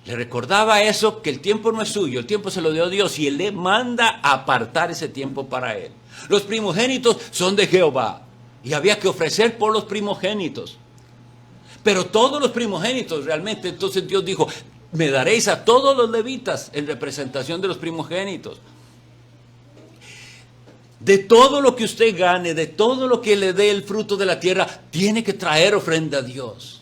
Le recordaba eso, que el tiempo no es suyo, el tiempo se lo dio Dios y Él le manda a apartar ese tiempo para Él. Los primogénitos son de Jehová y había que ofrecer por los primogénitos. Pero todos los primogénitos realmente, entonces Dios dijo, me daréis a todos los levitas en representación de los primogénitos. De todo lo que usted gane, de todo lo que le dé el fruto de la tierra, tiene que traer ofrenda a Dios.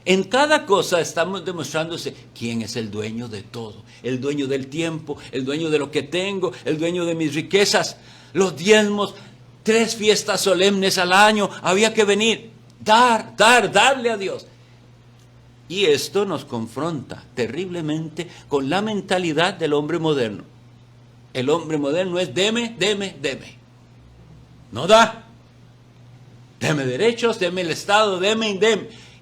En cada cosa estamos demostrándose quién es el dueño de todo. El dueño del tiempo, el dueño de lo que tengo, el dueño de mis riquezas. Los diezmos, 3 fiestas solemnes al año, había que venir, darle a Dios. Y esto nos confronta terriblemente con la mentalidad del hombre moderno. El hombre moderno es deme. No da. Deme derechos, deme el Estado, deme.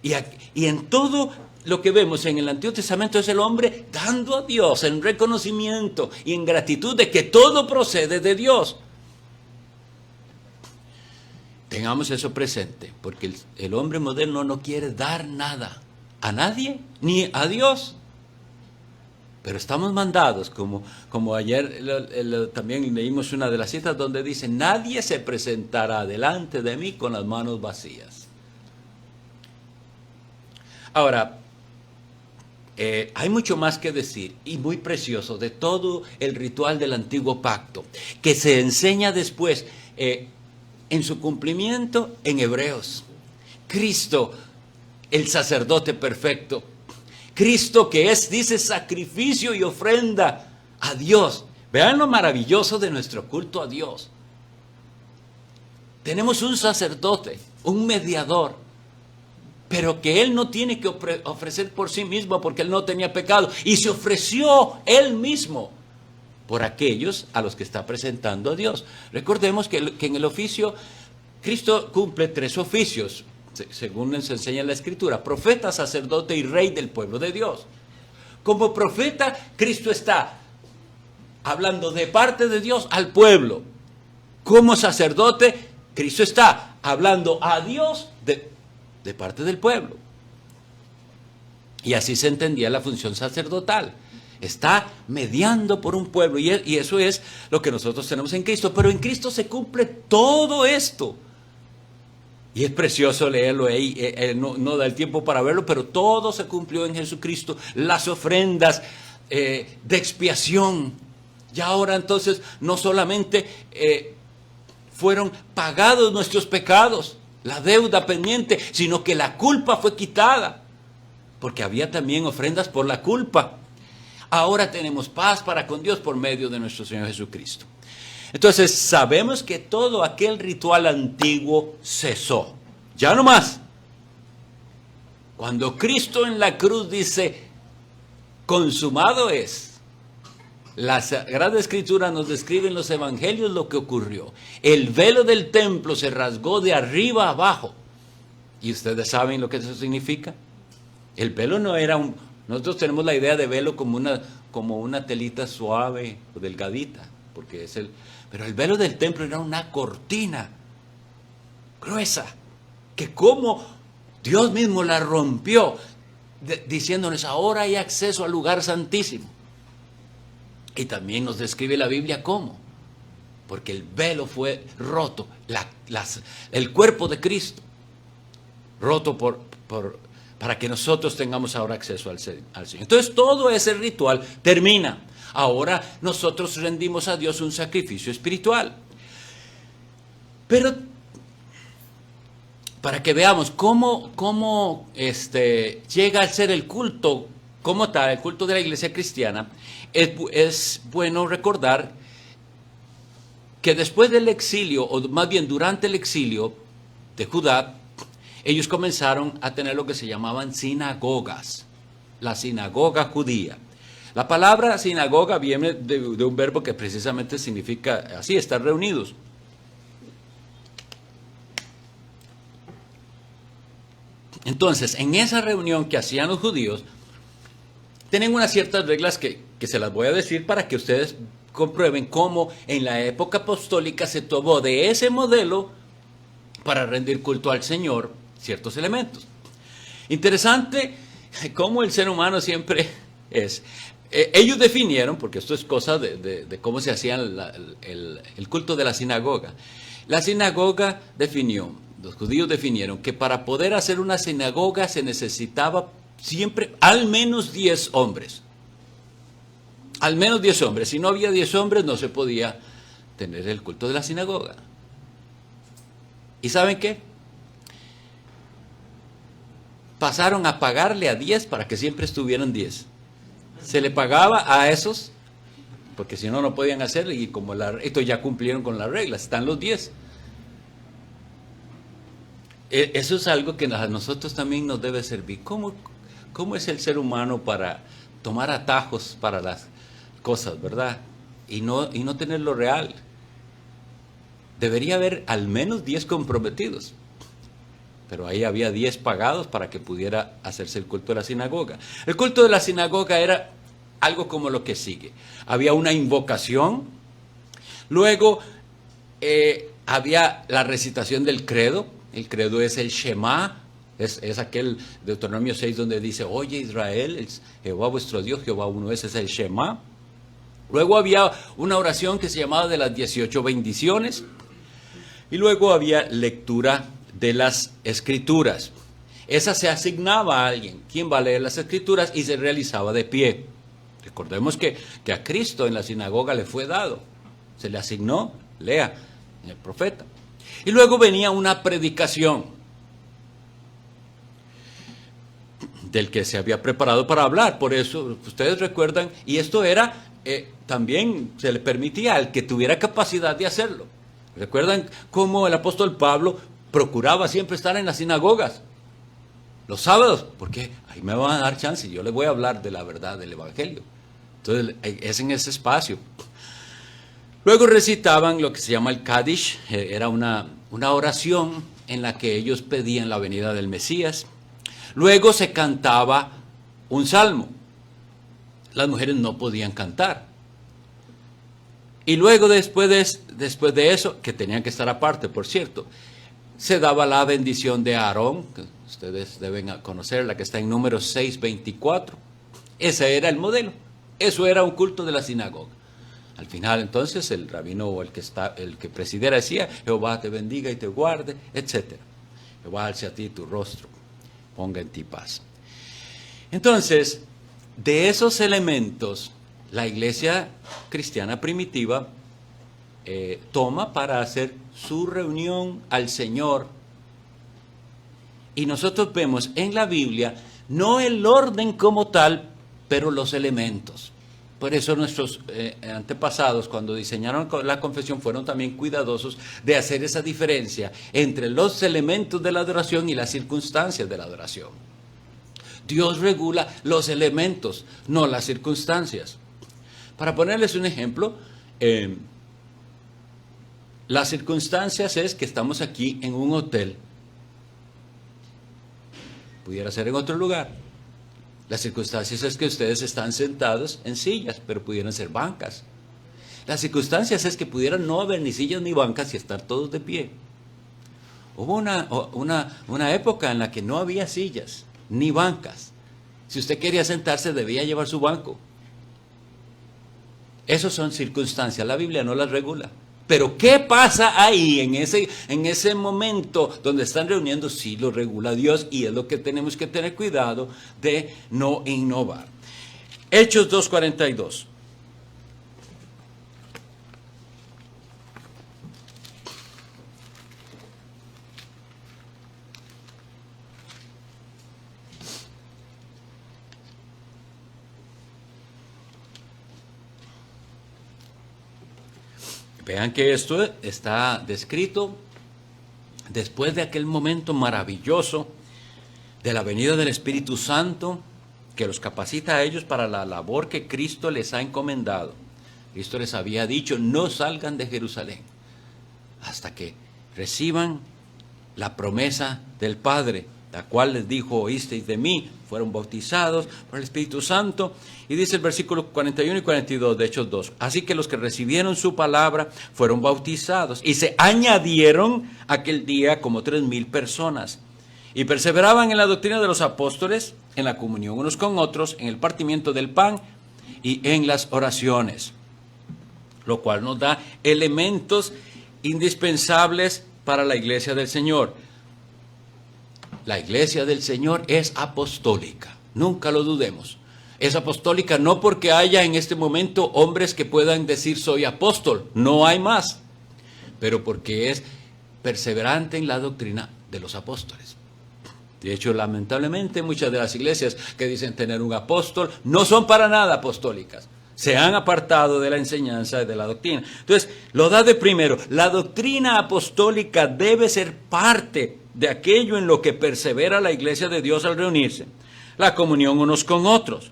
Y en todo lo que vemos en el Antiguo Testamento es el hombre dando a Dios en reconocimiento y en gratitud de que todo procede de Dios. Tengamos eso presente, porque el hombre moderno no quiere dar nada a nadie, ni a Dios. Pero estamos mandados, como ayer también leímos una de las citas donde dice, nadie se presentará delante de mí con las manos vacías. Ahora, hay mucho más que decir y muy precioso de todo el ritual del antiguo pacto, que se enseña después en su cumplimiento en Hebreos. Cristo, el sacerdote perfecto, Cristo que es, dice, sacrificio y ofrenda a Dios. Vean lo maravilloso de nuestro culto a Dios. Tenemos un sacerdote, un mediador, pero que Él no tiene que ofrecer por sí mismo porque Él no tenía pecado. Y se ofreció Él mismo por aquellos a los que está presentando a Dios. Recordemos que en el oficio, Cristo cumple 3 oficios. Según nos enseña la Escritura, profeta, sacerdote y rey del pueblo de Dios. Como profeta, Cristo está hablando de parte de Dios al pueblo. Como sacerdote, Cristo está hablando a Dios de parte del pueblo. Y así se entendía la función sacerdotal. Está mediando por un pueblo y eso es lo que nosotros tenemos en Cristo. Pero en Cristo se cumple todo esto. Y es precioso leerlo ahí, no da el tiempo para verlo, pero todo se cumplió en Jesucristo. Las ofrendas de expiación. Ya ahora entonces no solamente fueron pagados nuestros pecados, la deuda pendiente, sino que la culpa fue quitada. Porque había también ofrendas por la culpa. Ahora tenemos paz para con Dios por medio de nuestro Señor Jesucristo. Entonces sabemos que todo aquel ritual antiguo cesó. Ya no más. Cuando Cristo en la cruz dice, consumado es. La Sagrada Escritura nos describe en los evangelios lo que ocurrió. El velo del templo se rasgó de arriba a abajo. ¿Y ustedes saben lo que eso significa? El velo no era nosotros tenemos la idea de velo como una telita suave o delgadita, porque pero el velo del templo era una cortina gruesa, que como Dios mismo la rompió, diciéndoles, ahora hay acceso al lugar santísimo. Y también nos describe la Biblia cómo, porque el velo fue roto, el cuerpo de Cristo, roto por para que nosotros tengamos ahora acceso al Señor. Entonces todo ese ritual termina. Ahora nosotros rendimos a Dios un sacrificio espiritual. Pero para que veamos cómo llega a ser el culto como tal, el culto de la iglesia cristiana, es bueno recordar que después del exilio, o más bien durante el exilio de Judá, ellos comenzaron a tener lo que se llamaban sinagogas, la sinagoga judía. La palabra sinagoga viene de un verbo que precisamente significa así, estar reunidos. Entonces, en esa reunión que hacían los judíos, tienen unas ciertas reglas que se las voy a decir para que ustedes comprueben cómo en la época apostólica se tomó de ese modelo para rendir culto al Señor ciertos elementos. Interesante cómo el ser humano siempre es. Ellos definieron, porque esto es cosa de cómo se hacía el culto de la sinagoga. La sinagoga definió, los judíos definieron que para poder hacer una sinagoga se necesitaba siempre al menos 10 hombres. Al menos 10 hombres. Si no había 10 hombres no se podía tener el culto de la sinagoga. ¿Y saben qué? Pasaron a pagarle a 10 para que siempre estuvieran 10. Se le pagaba a esos, porque si no, no podían hacerlo, y como estos ya cumplieron con las reglas, están los 10. Eso es algo que a nosotros también nos debe servir. ¿Cómo es el ser humano para tomar atajos para las cosas, verdad? Y no tener lo real. Debería haber al menos 10 comprometidos. Pero ahí había 10 pagados para que pudiera hacerse el culto de la sinagoga. El culto de la sinagoga era algo como lo que sigue. Había una invocación, luego había la recitación del credo. El credo es el Shema, es aquel Deuteronomio 6 donde dice, oye Israel, Jehová vuestro Dios, Jehová uno es el Shema. Luego había una oración que se llamaba de las 18 bendiciones. Y luego había lectura de las escrituras. Esa se asignaba a alguien, quien va a leer las escrituras, y se realizaba de pie. Recordemos que a Cristo en la sinagoga le fue dado. Se le asignó, lea, el profeta. Y luego venía una predicación del que se había preparado para hablar. Por eso, ustedes recuerdan, y esto era, también se le permitía al que tuviera capacidad de hacerlo. ¿Recuerdan cómo el apóstol Pablo procuraba siempre estar en las sinagogas los sábados? Porque ahí me van a dar chance y yo les voy a hablar de la verdad del evangelio. Entonces es en ese espacio. Luego recitaban lo que se llama el Kadish. Era una oración en la que ellos pedían la venida del Mesías. Luego se cantaba un salmo. Las mujeres no podían cantar. Y luego después de eso, que tenían que estar aparte, por cierto, se daba la bendición de Aarón, que ustedes deben conocer, la que está en Números 6:24. Ese era el modelo. Eso era un culto de la sinagoga. Al final, entonces, el rabino o el que presidiera decía, Jehová te bendiga y te guarde, etc. Jehová alce a ti tu rostro, ponga en ti paz. Entonces, de esos elementos, la iglesia cristiana primitiva toma para hacer su reunión al Señor. Y nosotros vemos en la Biblia, no el orden como tal, pero los elementos. Por eso nuestros antepasados, cuando diseñaron la confesión, fueron también cuidadosos de hacer esa diferencia entre los elementos de la adoración y las circunstancias de la adoración. Dios regula los elementos, no las circunstancias. Para ponerles un ejemplo, las circunstancias es que estamos aquí en un hotel. Pudiera ser en otro lugar. Las circunstancias es que ustedes están sentados en sillas, pero pudieran ser bancas. Las circunstancias es que pudieran no haber ni sillas ni bancas y estar todos de pie. Hubo una época en la que no había sillas ni bancas. Si usted quería sentarse, debía llevar su banco. Esas son circunstancias. La Biblia no las regula. Pero ¿qué pasa ahí en ese momento donde están reuniendo? Sí, lo regula Dios y es lo que tenemos que tener cuidado de no innovar. Hechos 2:42. Vean que esto está descrito después de aquel momento maravilloso de la venida del Espíritu Santo que los capacita a ellos para la labor que Cristo les ha encomendado. Cristo les había dicho, no salgan de Jerusalén hasta que reciban la promesa del Padre, la cual les dijo, oísteis de mí, fueron bautizados por el Espíritu Santo. Y dice el versículo 41 y 42 de Hechos 2, así que los que recibieron su palabra fueron bautizados y se añadieron aquel día como 3,000 personas. Y perseveraban en la doctrina de los apóstoles, en la comunión unos con otros, en el partimiento del pan y en las oraciones. Lo cual nos da elementos indispensables para la iglesia del Señor. La iglesia del Señor es apostólica, nunca lo dudemos. Es apostólica no porque haya en este momento hombres que puedan decir soy apóstol, no hay más, pero porque es perseverante en la doctrina de los apóstoles. De hecho, lamentablemente, muchas de las iglesias que dicen tener un apóstol no son para nada apostólicas. Se han apartado de la enseñanza y de la doctrina. Entonces, lo da de primero. La doctrina apostólica debe ser parte de aquello en lo que persevera la iglesia de Dios al reunirse. La comunión unos con otros.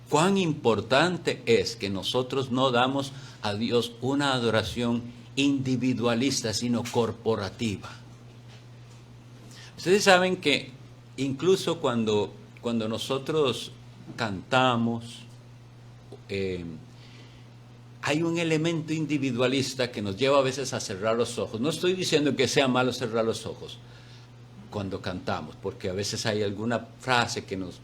Cuán importante es que nosotros no damos a Dios una adoración individualista, sino corporativa. Ustedes saben que incluso cuando nosotros cantamos, hay un elemento individualista que nos lleva a veces a cerrar los ojos. No estoy diciendo que sea malo cerrar los ojos cuando cantamos, porque a veces hay alguna frase que nos...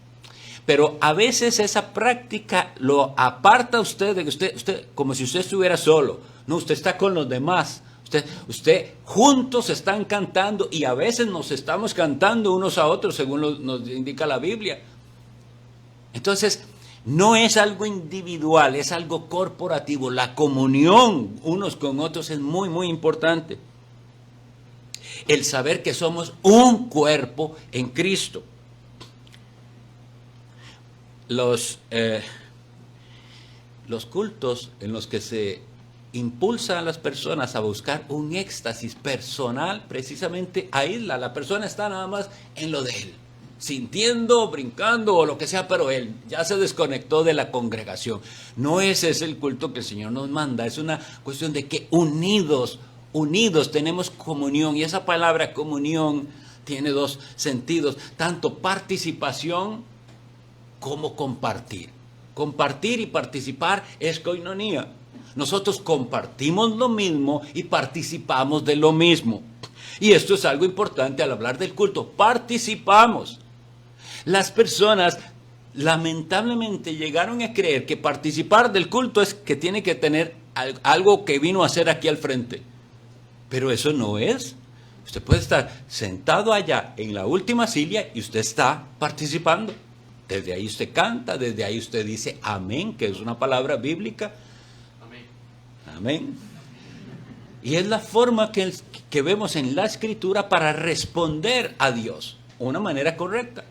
Pero a veces esa práctica lo aparta usted de que usted como si usted estuviera solo. No, usted está con los demás. Usted juntos están cantando y a veces nos estamos cantando unos a otros según nos indica la Biblia. Entonces, no es algo individual, es algo corporativo. La comunión unos con otros es muy, muy importante. El saber que somos un cuerpo en Cristo. Los cultos en los que se impulsa a las personas a buscar un éxtasis personal, precisamente aísla. La persona está nada más en lo de él, sintiendo, brincando o lo que sea, pero él ya se desconectó de la congregación. No ese es el culto que el Señor nos manda, es una cuestión de que unidos tenemos comunión, y esa palabra comunión tiene dos sentidos, tanto participación como compartir. Compartir y participar es koinonía. Nosotros compartimos lo mismo y participamos de lo mismo. Y esto es algo importante al hablar del culto. Participamos. Las personas lamentablemente llegaron a creer que participar del culto es que tiene que tener algo que vino a hacer aquí al frente. Pero eso no es. Usted puede estar sentado allá en la última silla y usted está participando. Desde ahí usted canta, desde ahí usted dice amén, que es una palabra bíblica. Amén. Y es la forma que vemos en la Escritura para responder a Dios, una manera correcta.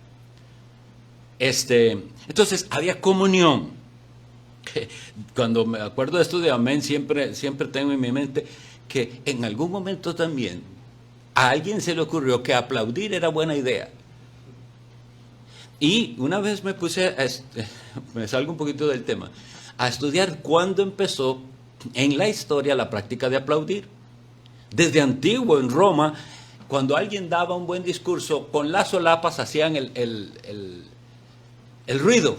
Entonces, había comunión. Cuando me acuerdo de esto de amén, siempre tengo en mi mente que en algún momento también a alguien se le ocurrió que aplaudir era buena idea. Y una vez me puse, me salgo un poquito del tema, a estudiar cuándo empezó en la historia la práctica de aplaudir. Desde antiguo en Roma, cuando alguien daba un buen discurso, con las solapas hacían el ruido.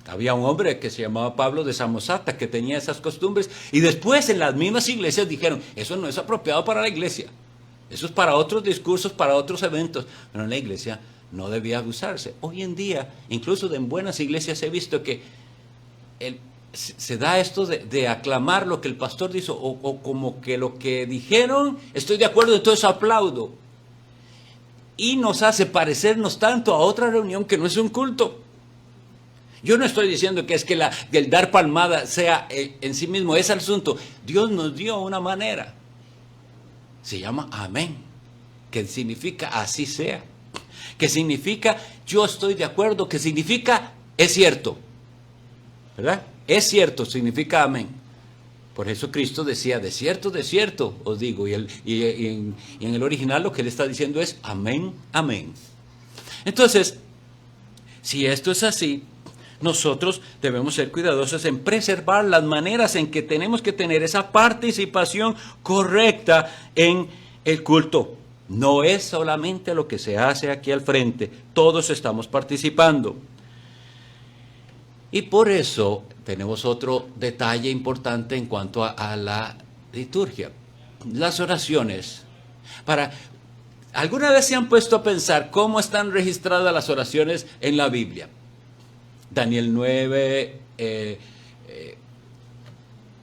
Había un hombre que se llamaba Pablo de Samosata que tenía esas costumbres, y después en las mismas iglesias dijeron, eso no es apropiado para la iglesia, eso es para otros discursos, para otros eventos, pero en la iglesia no debía usarse. Hoy en día, incluso en buenas iglesias he visto que se da esto de aclamar lo que el pastor dice, o como que lo que dijeron, estoy de acuerdo, entonces aplaudo. Y nos hace parecernos tanto a otra reunión que no es un culto. Yo no estoy diciendo que es que el dar palmada sea en sí mismo, es el asunto. Dios nos dio una manera. Se llama amén, que significa así sea. Que significa yo estoy de acuerdo, que significa es cierto. ¿Verdad? Es cierto, significa amén. Por eso Cristo decía, de cierto os digo. Y en el original lo que él está diciendo es amén, amén. Entonces, si esto es así, nosotros debemos ser cuidadosos en preservar las maneras en que tenemos que tener esa participación correcta en el culto. No es solamente lo que se hace aquí al frente, todos estamos participando. Y por eso tenemos otro detalle importante en cuanto a la liturgia. Las oraciones. ¿Alguna vez se han puesto a pensar cómo están registradas las oraciones en la Biblia? Daniel 9,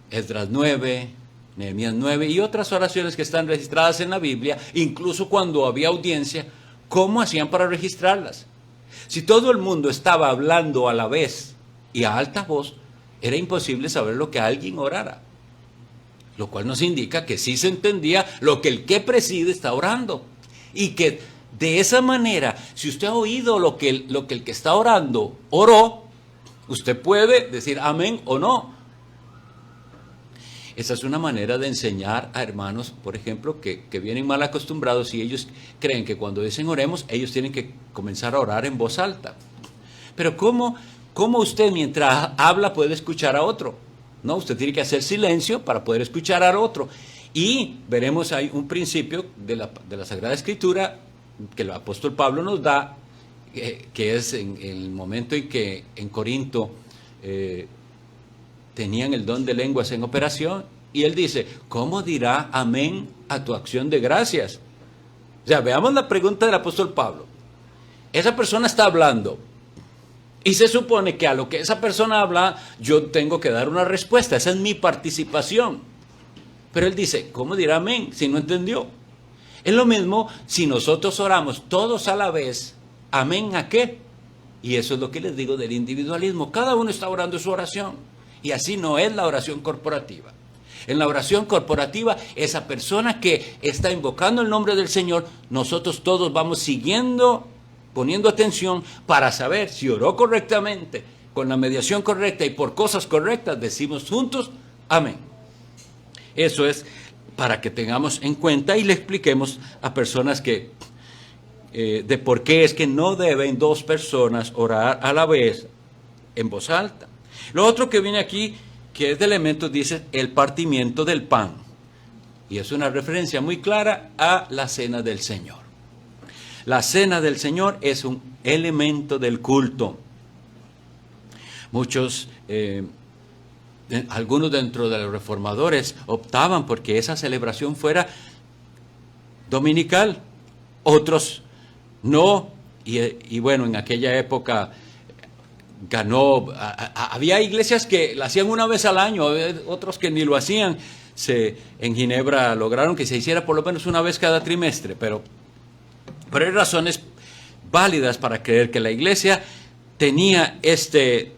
Esdras 9, Nehemías 9 y otras oraciones que están registradas en la Biblia, incluso cuando había audiencia, ¿cómo hacían para registrarlas? Si todo el mundo estaba hablando a la vez y a alta voz, era imposible saber lo que alguien orara. Lo cual nos indica que sí se entendía lo que el que preside está orando. Y que de esa manera, si usted ha oído lo que el que está orando oró, usted puede decir amén o no. Esa es una manera de enseñar a hermanos, por ejemplo, que vienen mal acostumbrados y ellos creen que cuando dicen oremos, ellos tienen que comenzar a orar en voz alta. Pero ¿cómo usted mientras habla puede escuchar a otro? No, usted tiene que hacer silencio para poder escuchar al otro. Y veremos ahí un principio de la Sagrada Escritura que el apóstol Pablo nos da, que es en el momento en que en Corinto tenían el don de lenguas en operación, y él dice, ¿cómo dirá amén a tu acción de gracias? O sea, veamos la pregunta del apóstol Pablo. Esa persona está hablando, y se supone que a lo que esa persona habla, yo tengo que dar una respuesta, esa es mi participación. Pero él dice, ¿cómo dirá amén si no entendió? Es lo mismo si nosotros oramos todos a la vez, ¿amén a qué? Y eso es lo que les digo del individualismo. Cada uno está orando su oración. Y así no es la oración corporativa. En la oración corporativa, esa persona que está invocando el nombre del Señor, nosotros todos vamos siguiendo, poniendo atención para saber si oró correctamente, con la mediación correcta y por cosas correctas, decimos juntos, amén. Eso es para que tengamos en cuenta y le expliquemos a personas que de por qué es que no deben dos personas orar a la vez en voz alta. Lo otro que viene aquí, que es de elementos, dice el partimiento del pan. Y es una referencia muy clara a la cena del Señor. La cena del Señor es un elemento del culto. Muchos, algunos dentro de los reformadores optaban porque esa celebración fuera dominical. Otros no. Y bueno, en aquella época había iglesias que la hacían una vez al año, otros que ni lo hacían. En Ginebra lograron que se hiciera por lo menos una vez cada trimestre, pero hay razones válidas para creer que la iglesia tenía este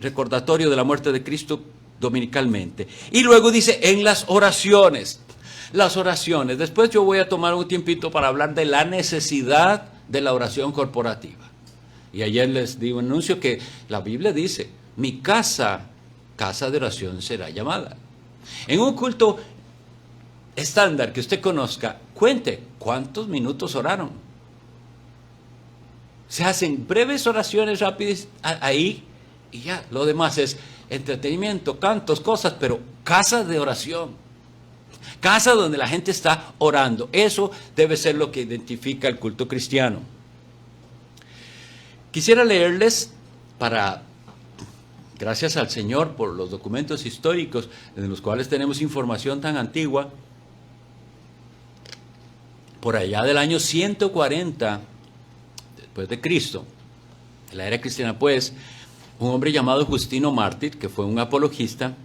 recordatorio de la muerte de Cristo dominicalmente. Y luego dice en las oraciones. Las oraciones. Después yo voy a tomar un tiempito para hablar de la necesidad de la oración corporativa. Y ayer les di un anuncio que la Biblia dice, mi casa de oración será llamada. En un culto estándar que usted conozca, cuente cuántos minutos oraron. Se hacen breves oraciones rápidas ahí y ya. Lo demás es entretenimiento, cantos, cosas, pero casa de oración. Casa donde la gente está orando. Eso debe ser lo que identifica el culto cristiano. Quisiera leerles gracias al Señor por los documentos históricos en los cuales tenemos información tan antigua. Por allá del año 140 después de Cristo, en la era cristiana, pues, un hombre llamado Justino Mártir, que fue un apologista,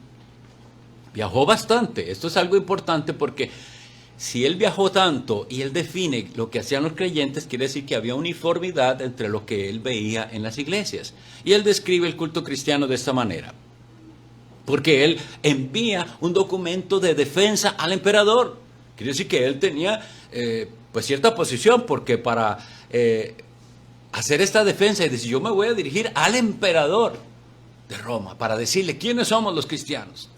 viajó bastante. Esto es algo importante porque si él viajó tanto y él define lo que hacían los creyentes, quiere decir que había uniformidad entre lo que él veía en las iglesias. Y él describe el culto cristiano de esta manera, porque él envía un documento de defensa al emperador. Quiere decir que él tenía pues cierta posición, porque para hacer esta defensa y decir, yo me voy a dirigir al emperador de Roma para decirle quiénes somos los cristianos.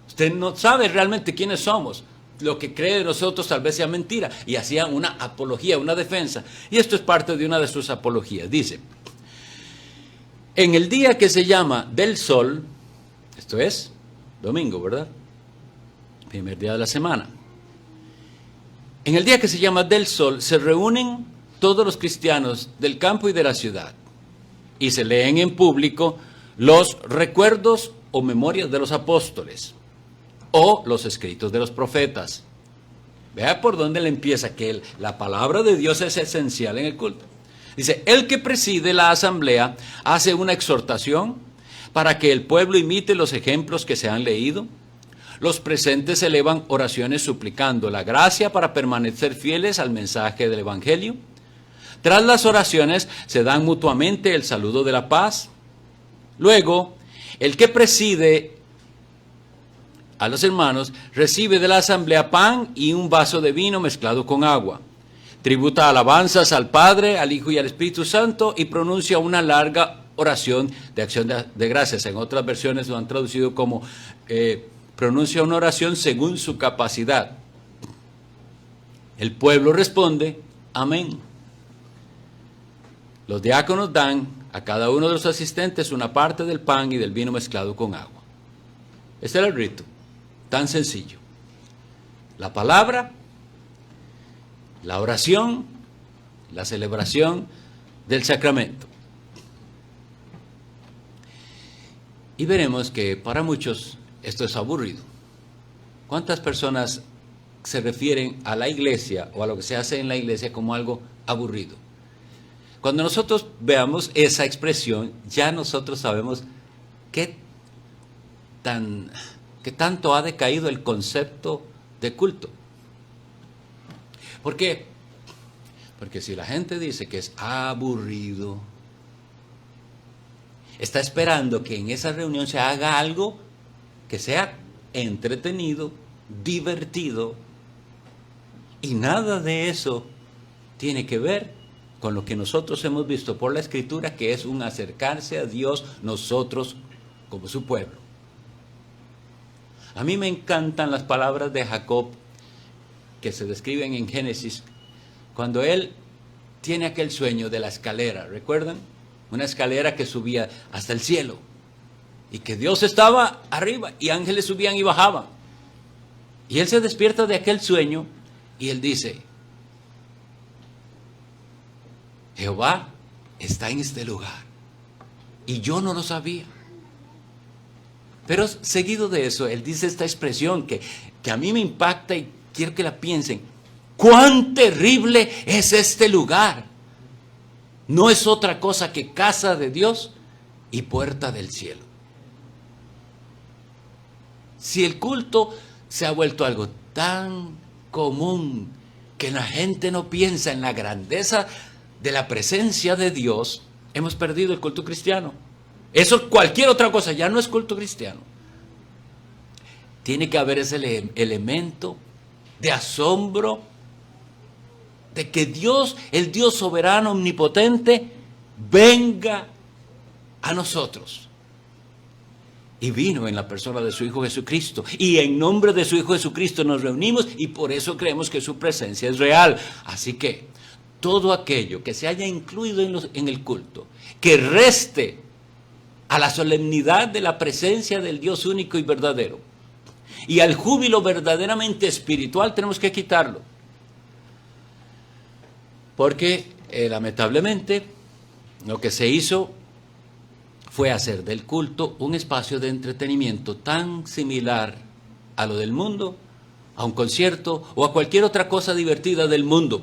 Usted no sabe realmente quiénes somos. Lo que cree de nosotros tal vez sea mentira. Y hacían una apología, una defensa. Y esto es parte de una de sus apologías. Dice, en el día que se llama del sol, esto es domingo, ¿verdad? Primer día de la semana. En el día que se llama del sol, se reúnen todos los cristianos del campo y de la ciudad. Y se leen en público los recuerdos o memorias de los apóstoles, o los escritos de los profetas. Vea por dónde le empieza, que la palabra de Dios es esencial en el culto. Dice, el que preside la asamblea hace una exhortación para que el pueblo imite los ejemplos que se han leído. Los presentes elevan oraciones suplicando la gracia para permanecer fieles al mensaje del evangelio. Tras las oraciones se dan mutuamente el saludo de la paz. Luego, el que preside a los hermanos recibe de la asamblea pan y un vaso de vino mezclado con agua. Tributa alabanzas al Padre, al Hijo y al Espíritu Santo y pronuncia una larga oración de acción de gracias. En otras versiones lo han traducido como pronuncia una oración según su capacidad. El pueblo responde, amén. Los diáconos dan a cada uno de los asistentes una parte del pan y del vino mezclado con agua. Este era el rito, tan sencillo. La palabra, la oración, la celebración del sacramento. Y veremos que para muchos esto es aburrido. ¿Cuántas personas se refieren a la iglesia o a lo que se hace en la iglesia como algo aburrido? Cuando nosotros veamos esa expresión, ya nosotros sabemos qué tanto ha decaído el concepto de culto. ¿Por qué? Porque si la gente dice que es aburrido, está esperando que en esa reunión se haga algo que sea entretenido, divertido, y nada de eso tiene que ver con lo que nosotros hemos visto por la Escritura, que es un acercarse a Dios nosotros como su pueblo. A mí me encantan las palabras de Jacob que se describen en Génesis, cuando él tiene aquel sueño de la escalera, ¿recuerdan? Una escalera que subía hasta el cielo, y que Dios estaba arriba, y ángeles subían y bajaban. Y él se despierta de aquel sueño, y él dice, Jehová está en este lugar, y yo no lo sabía. Pero seguido de eso, él dice esta expresión que a mí me impacta y quiero que la piensen. ¡Cuán terrible es este lugar! No es otra cosa que casa de Dios y puerta del cielo. Si el culto se ha vuelto algo tan común que la gente no piensa en la grandeza de la presencia de Dios, hemos perdido el culto cristiano. Eso, cualquier otra cosa, ya no es culto cristiano. Tiene que haber ese elemento de asombro de que Dios, el Dios soberano, omnipotente, venga a nosotros. Y vino en la persona de su Hijo Jesucristo. Y en nombre de su Hijo Jesucristo nos reunimos y por eso creemos que su presencia es real. Así que todo aquello que se haya incluido en el culto, que reste a la solemnidad de la presencia del Dios único y verdadero, y al júbilo verdaderamente espiritual, tenemos que quitarlo. Porque lamentablemente lo que se hizo fue hacer del culto un espacio de entretenimiento tan similar a lo del mundo, a un concierto o a cualquier otra cosa divertida del mundo,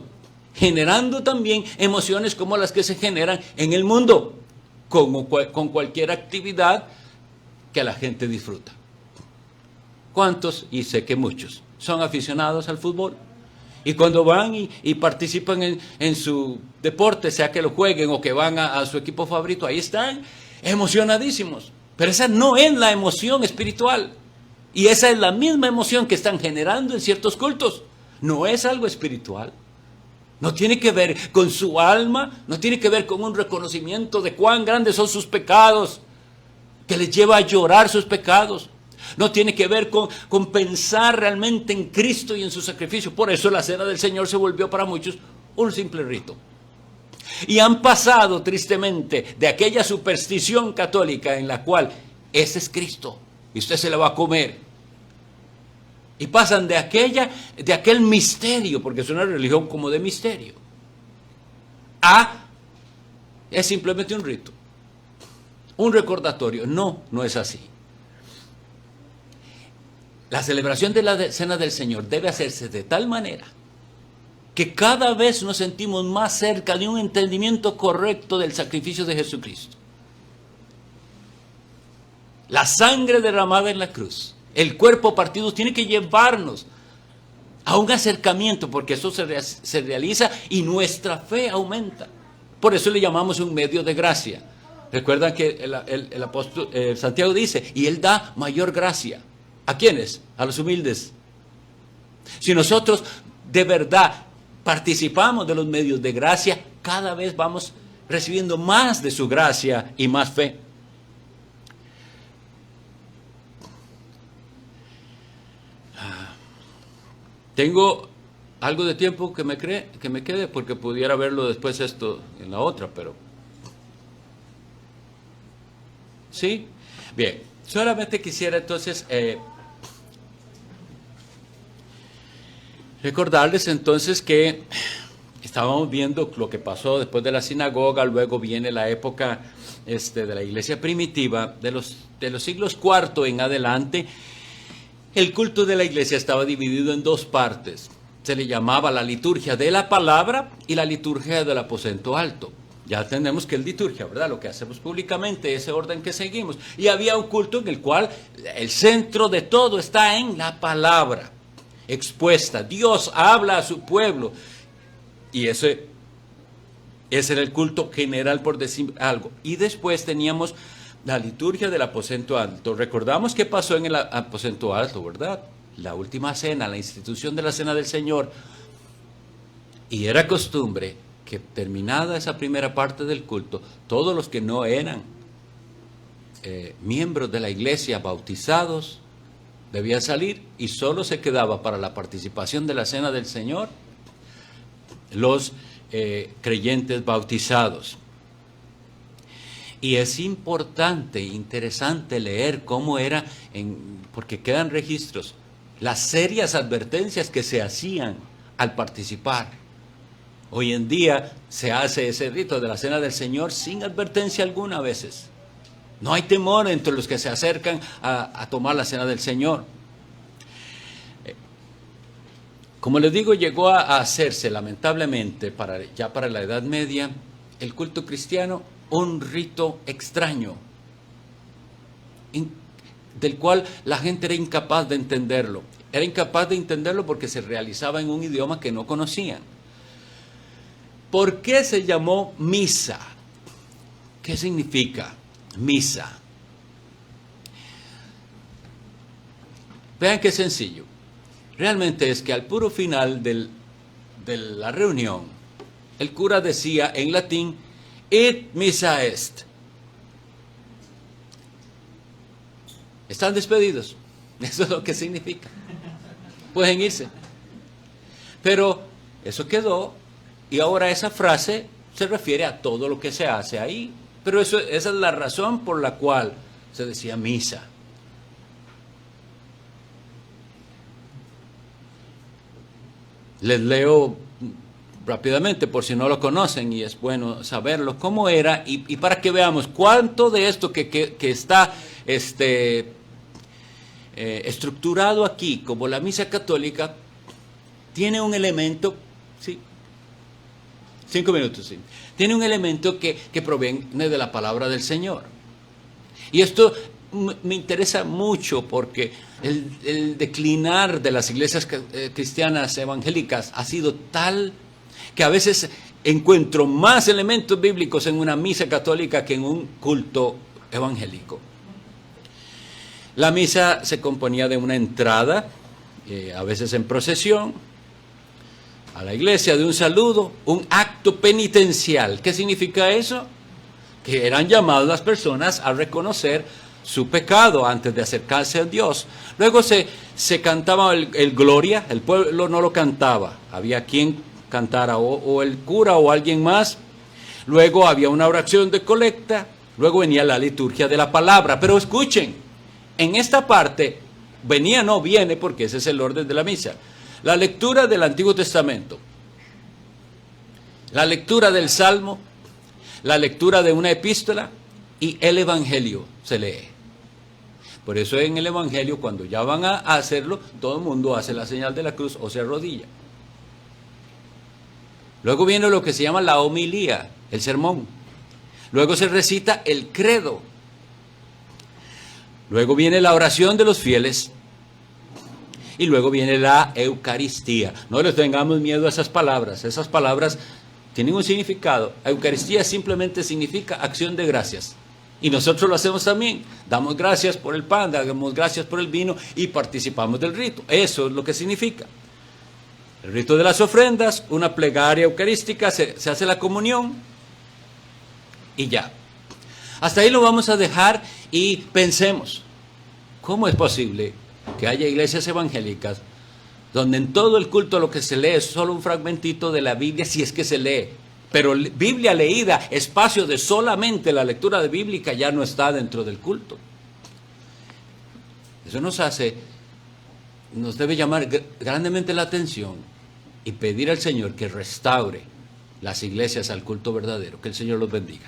generando también emociones como las que se generan en el mundo. con cualquier actividad que la gente disfruta. ¿Cuántos? Y sé que muchos son aficionados al fútbol. Y cuando van y participan en su deporte, sea que lo jueguen o que van a su equipo favorito, ahí están emocionadísimos. Pero esa no es la emoción espiritual. Y esa es la misma emoción que están generando en ciertos cultos. No es algo espiritual. No tiene que ver con su alma, no tiene que ver con un reconocimiento de cuán grandes son sus pecados, que les lleva a llorar sus pecados. No tiene que ver con pensar realmente en Cristo y en su sacrificio. Por eso la cena del Señor se volvió para muchos un simple rito. Y han pasado tristemente de aquella superstición católica en la cual ese es Cristo y usted se lo va a comer. Y pasan de aquel misterio, porque es una religión como de misterio, es simplemente un rito, un recordatorio. No, no es así. La celebración de la Cena del Señor debe hacerse de tal manera que cada vez nos sentimos más cerca de un entendimiento correcto del sacrificio de Jesucristo. La sangre derramada en la cruz, el cuerpo partido, tiene que llevarnos a un acercamiento, porque eso se realiza y nuestra fe aumenta. Por eso le llamamos un medio de gracia. Recuerdan que el apóstol Santiago dice, y él da mayor gracia. ¿A quiénes? A los humildes. Si nosotros de verdad participamos de los medios de gracia, cada vez vamos recibiendo más de su gracia y más fe. Tengo algo de tiempo que me quede, porque pudiera verlo después esto en la otra, pero... ¿Sí? Bien, solamente quisiera entonces recordarles entonces que estábamos viendo lo que pasó después de la sinagoga, luego viene la época de la iglesia primitiva, de los siglos IV en adelante. El culto de la iglesia estaba dividido en dos partes. Se le llamaba la liturgia de la palabra y la liturgia del aposento alto. Ya entendemos que es liturgia, ¿verdad? Lo que hacemos públicamente, ese orden que seguimos. Y había un culto en el cual el centro de todo está en la palabra expuesta. Dios habla a su pueblo. Y ese era el culto general, por decir algo. Y después teníamos la liturgia del aposento alto. Recordamos qué pasó en el aposento alto, ¿verdad? La última cena, la institución de la cena del Señor. Y era costumbre que terminada esa primera parte del culto, todos los que no eran miembros de la iglesia bautizados debían salir, y solo se quedaba para la participación de la cena del Señor los creyentes bautizados. Y es importante, interesante leer cómo era, porque quedan registros, las serias advertencias que se hacían al participar. Hoy en día se hace ese rito de la Cena del Señor sin advertencia alguna a veces. No hay temor entre los que se acercan a tomar la Cena del Señor. Como les digo, llegó a hacerse lamentablemente ya para la Edad Media el culto cristiano un rito extraño, del cual la gente era incapaz de entenderlo. Era incapaz de entenderlo porque se realizaba en un idioma que no conocían. ¿Por qué se llamó misa? ¿Qué significa misa? Vean qué sencillo. Realmente es que al puro final de la reunión, el cura decía en latín, "Id missa est". Están despedidos. Eso es lo que significa. Pueden irse. Pero eso quedó, y ahora esa frase se refiere a todo lo que se hace ahí. Pero esa es la razón por la cual se decía misa. Les leo rápidamente por si no lo conocen, y es bueno saberlo cómo era, y para que veamos cuánto de esto que está estructurado aquí como la misa católica tiene un elemento, ¿sí?, 5 minutos, sí. Tiene un elemento que proviene de la palabra del Señor. Y esto me interesa mucho porque el declinar de las iglesias cristianas evangélicas ha sido tal que a veces encuentro más elementos bíblicos en una misa católica que en un culto evangélico. La misa se componía de una entrada, a veces en procesión, a la iglesia, de un saludo, un acto penitencial. ¿Qué significa eso? Que eran llamadas las personas a reconocer su pecado antes de acercarse a Dios. Luego se cantaba el Gloria, el pueblo no lo cantaba, había quien cantara, o el cura o alguien más. Luego había una oración de colecta, luego venía la liturgia de la palabra. Pero escuchen, en esta parte, viene, porque ese es el orden de la misa, la lectura del Antiguo Testamento, la lectura del Salmo, la lectura de una epístola y el Evangelio se lee. Por eso en el Evangelio, cuando ya van a hacerlo, todo el mundo hace la señal de la cruz o se arrodilla. Luego viene lo que se llama la homilía, el sermón. Luego se recita el credo. Luego viene la oración de los fieles. Y luego viene la Eucaristía. No les tengamos miedo a esas palabras. Esas palabras tienen un significado. Eucaristía simplemente significa acción de gracias. Y nosotros lo hacemos también. Damos gracias por el pan, damos gracias por el vino y participamos del rito. Eso es lo que significa. El rito de las ofrendas, una plegaria eucarística, se hace la comunión y ya. Hasta ahí lo vamos a dejar y pensemos, ¿cómo es posible que haya iglesias evangélicas donde en todo el culto lo que se lee es solo un fragmentito de la Biblia, si es que se lee? Pero Biblia leída, espacio de solamente la lectura de bíblica, ya no está dentro del culto. Eso nos debe llamar grandemente la atención y pedir al Señor que restaure las iglesias al culto verdadero. Que el Señor los bendiga.